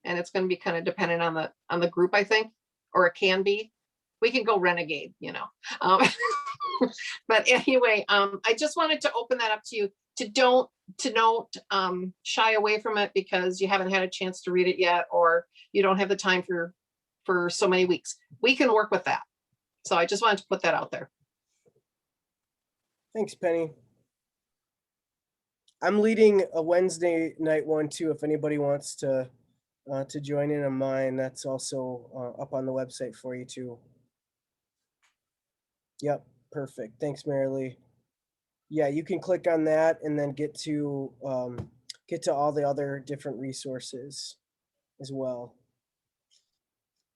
And it's going to be kind of dependent on the group, I think, or it can be. We can go renegade, but anyway, I just wanted to open that up to you to don't shy away from it because you haven't had a chance to read it yet, or you don't have the time for so many weeks. We can work with that. So I just wanted to put that out there. Thanks, Penny. I'm leading a Wednesday night one too. If anybody wants to join in on mine, that's also up on the website for you too. Yep, perfect. Thanks, Marilee. Yeah, you can click on that and then get to all the other different resources as well.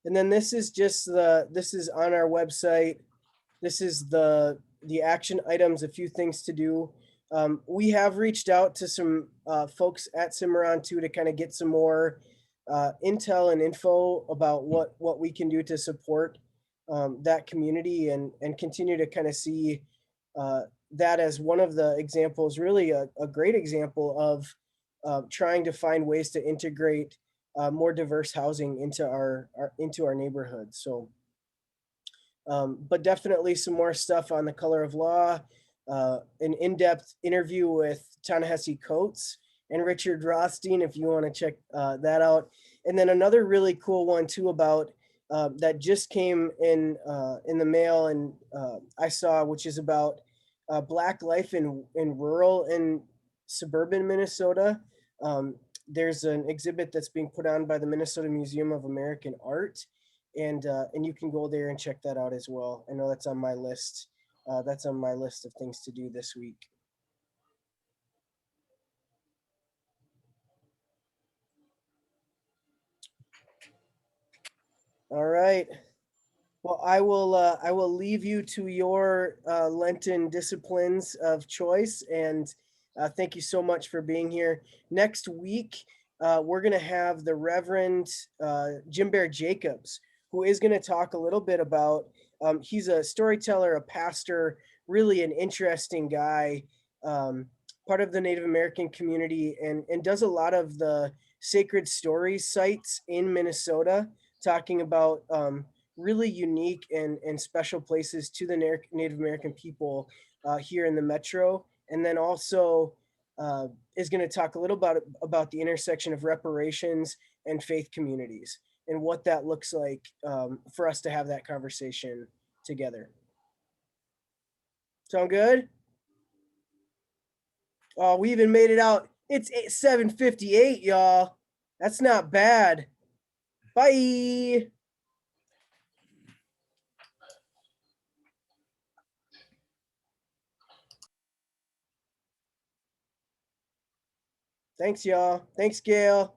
And then this is just this is on our website. This is the action items, a few things to do. We have reached out to some folks at Cimarron too to kind of get some more intel and info about what we can do to support that community and continue to kind of see that as one of the examples, really a great example of trying to find ways to integrate more diverse housing into our neighborhoods. So, but definitely some more stuff on the color of law, an in-depth interview with Ta-Nehisi Coates and Richard Rothstein, if you want to check that out. And then another really cool one too about that just came in the mail and I saw, which is about Black life in rural and suburban Minnesota. There's an exhibit that's being put on by the Minnesota Museum of American Art, and you can go there and check that out as well. I know that's on my list. That's on my list of things to do this week. All right. Well, I will leave you to your Lenten disciplines of choice, and thank you so much for being here. Next week, we're going to have the Reverend Jim Bear Jacobs, who is going to talk a little bit about, he's a storyteller, a pastor, really an interesting guy, part of the Native American community, and does a lot of the sacred stories sites in Minnesota, talking about really unique and special places to the Native American people here in the Metro. And then also is going to talk a little about the intersection of reparations and faith communities and what that looks like for us to have that conversation together. Sound good? Oh, we even made it out. It's 7:58, y'all. That's not bad. Bye. Thanks, y'all. Thanks, Gail.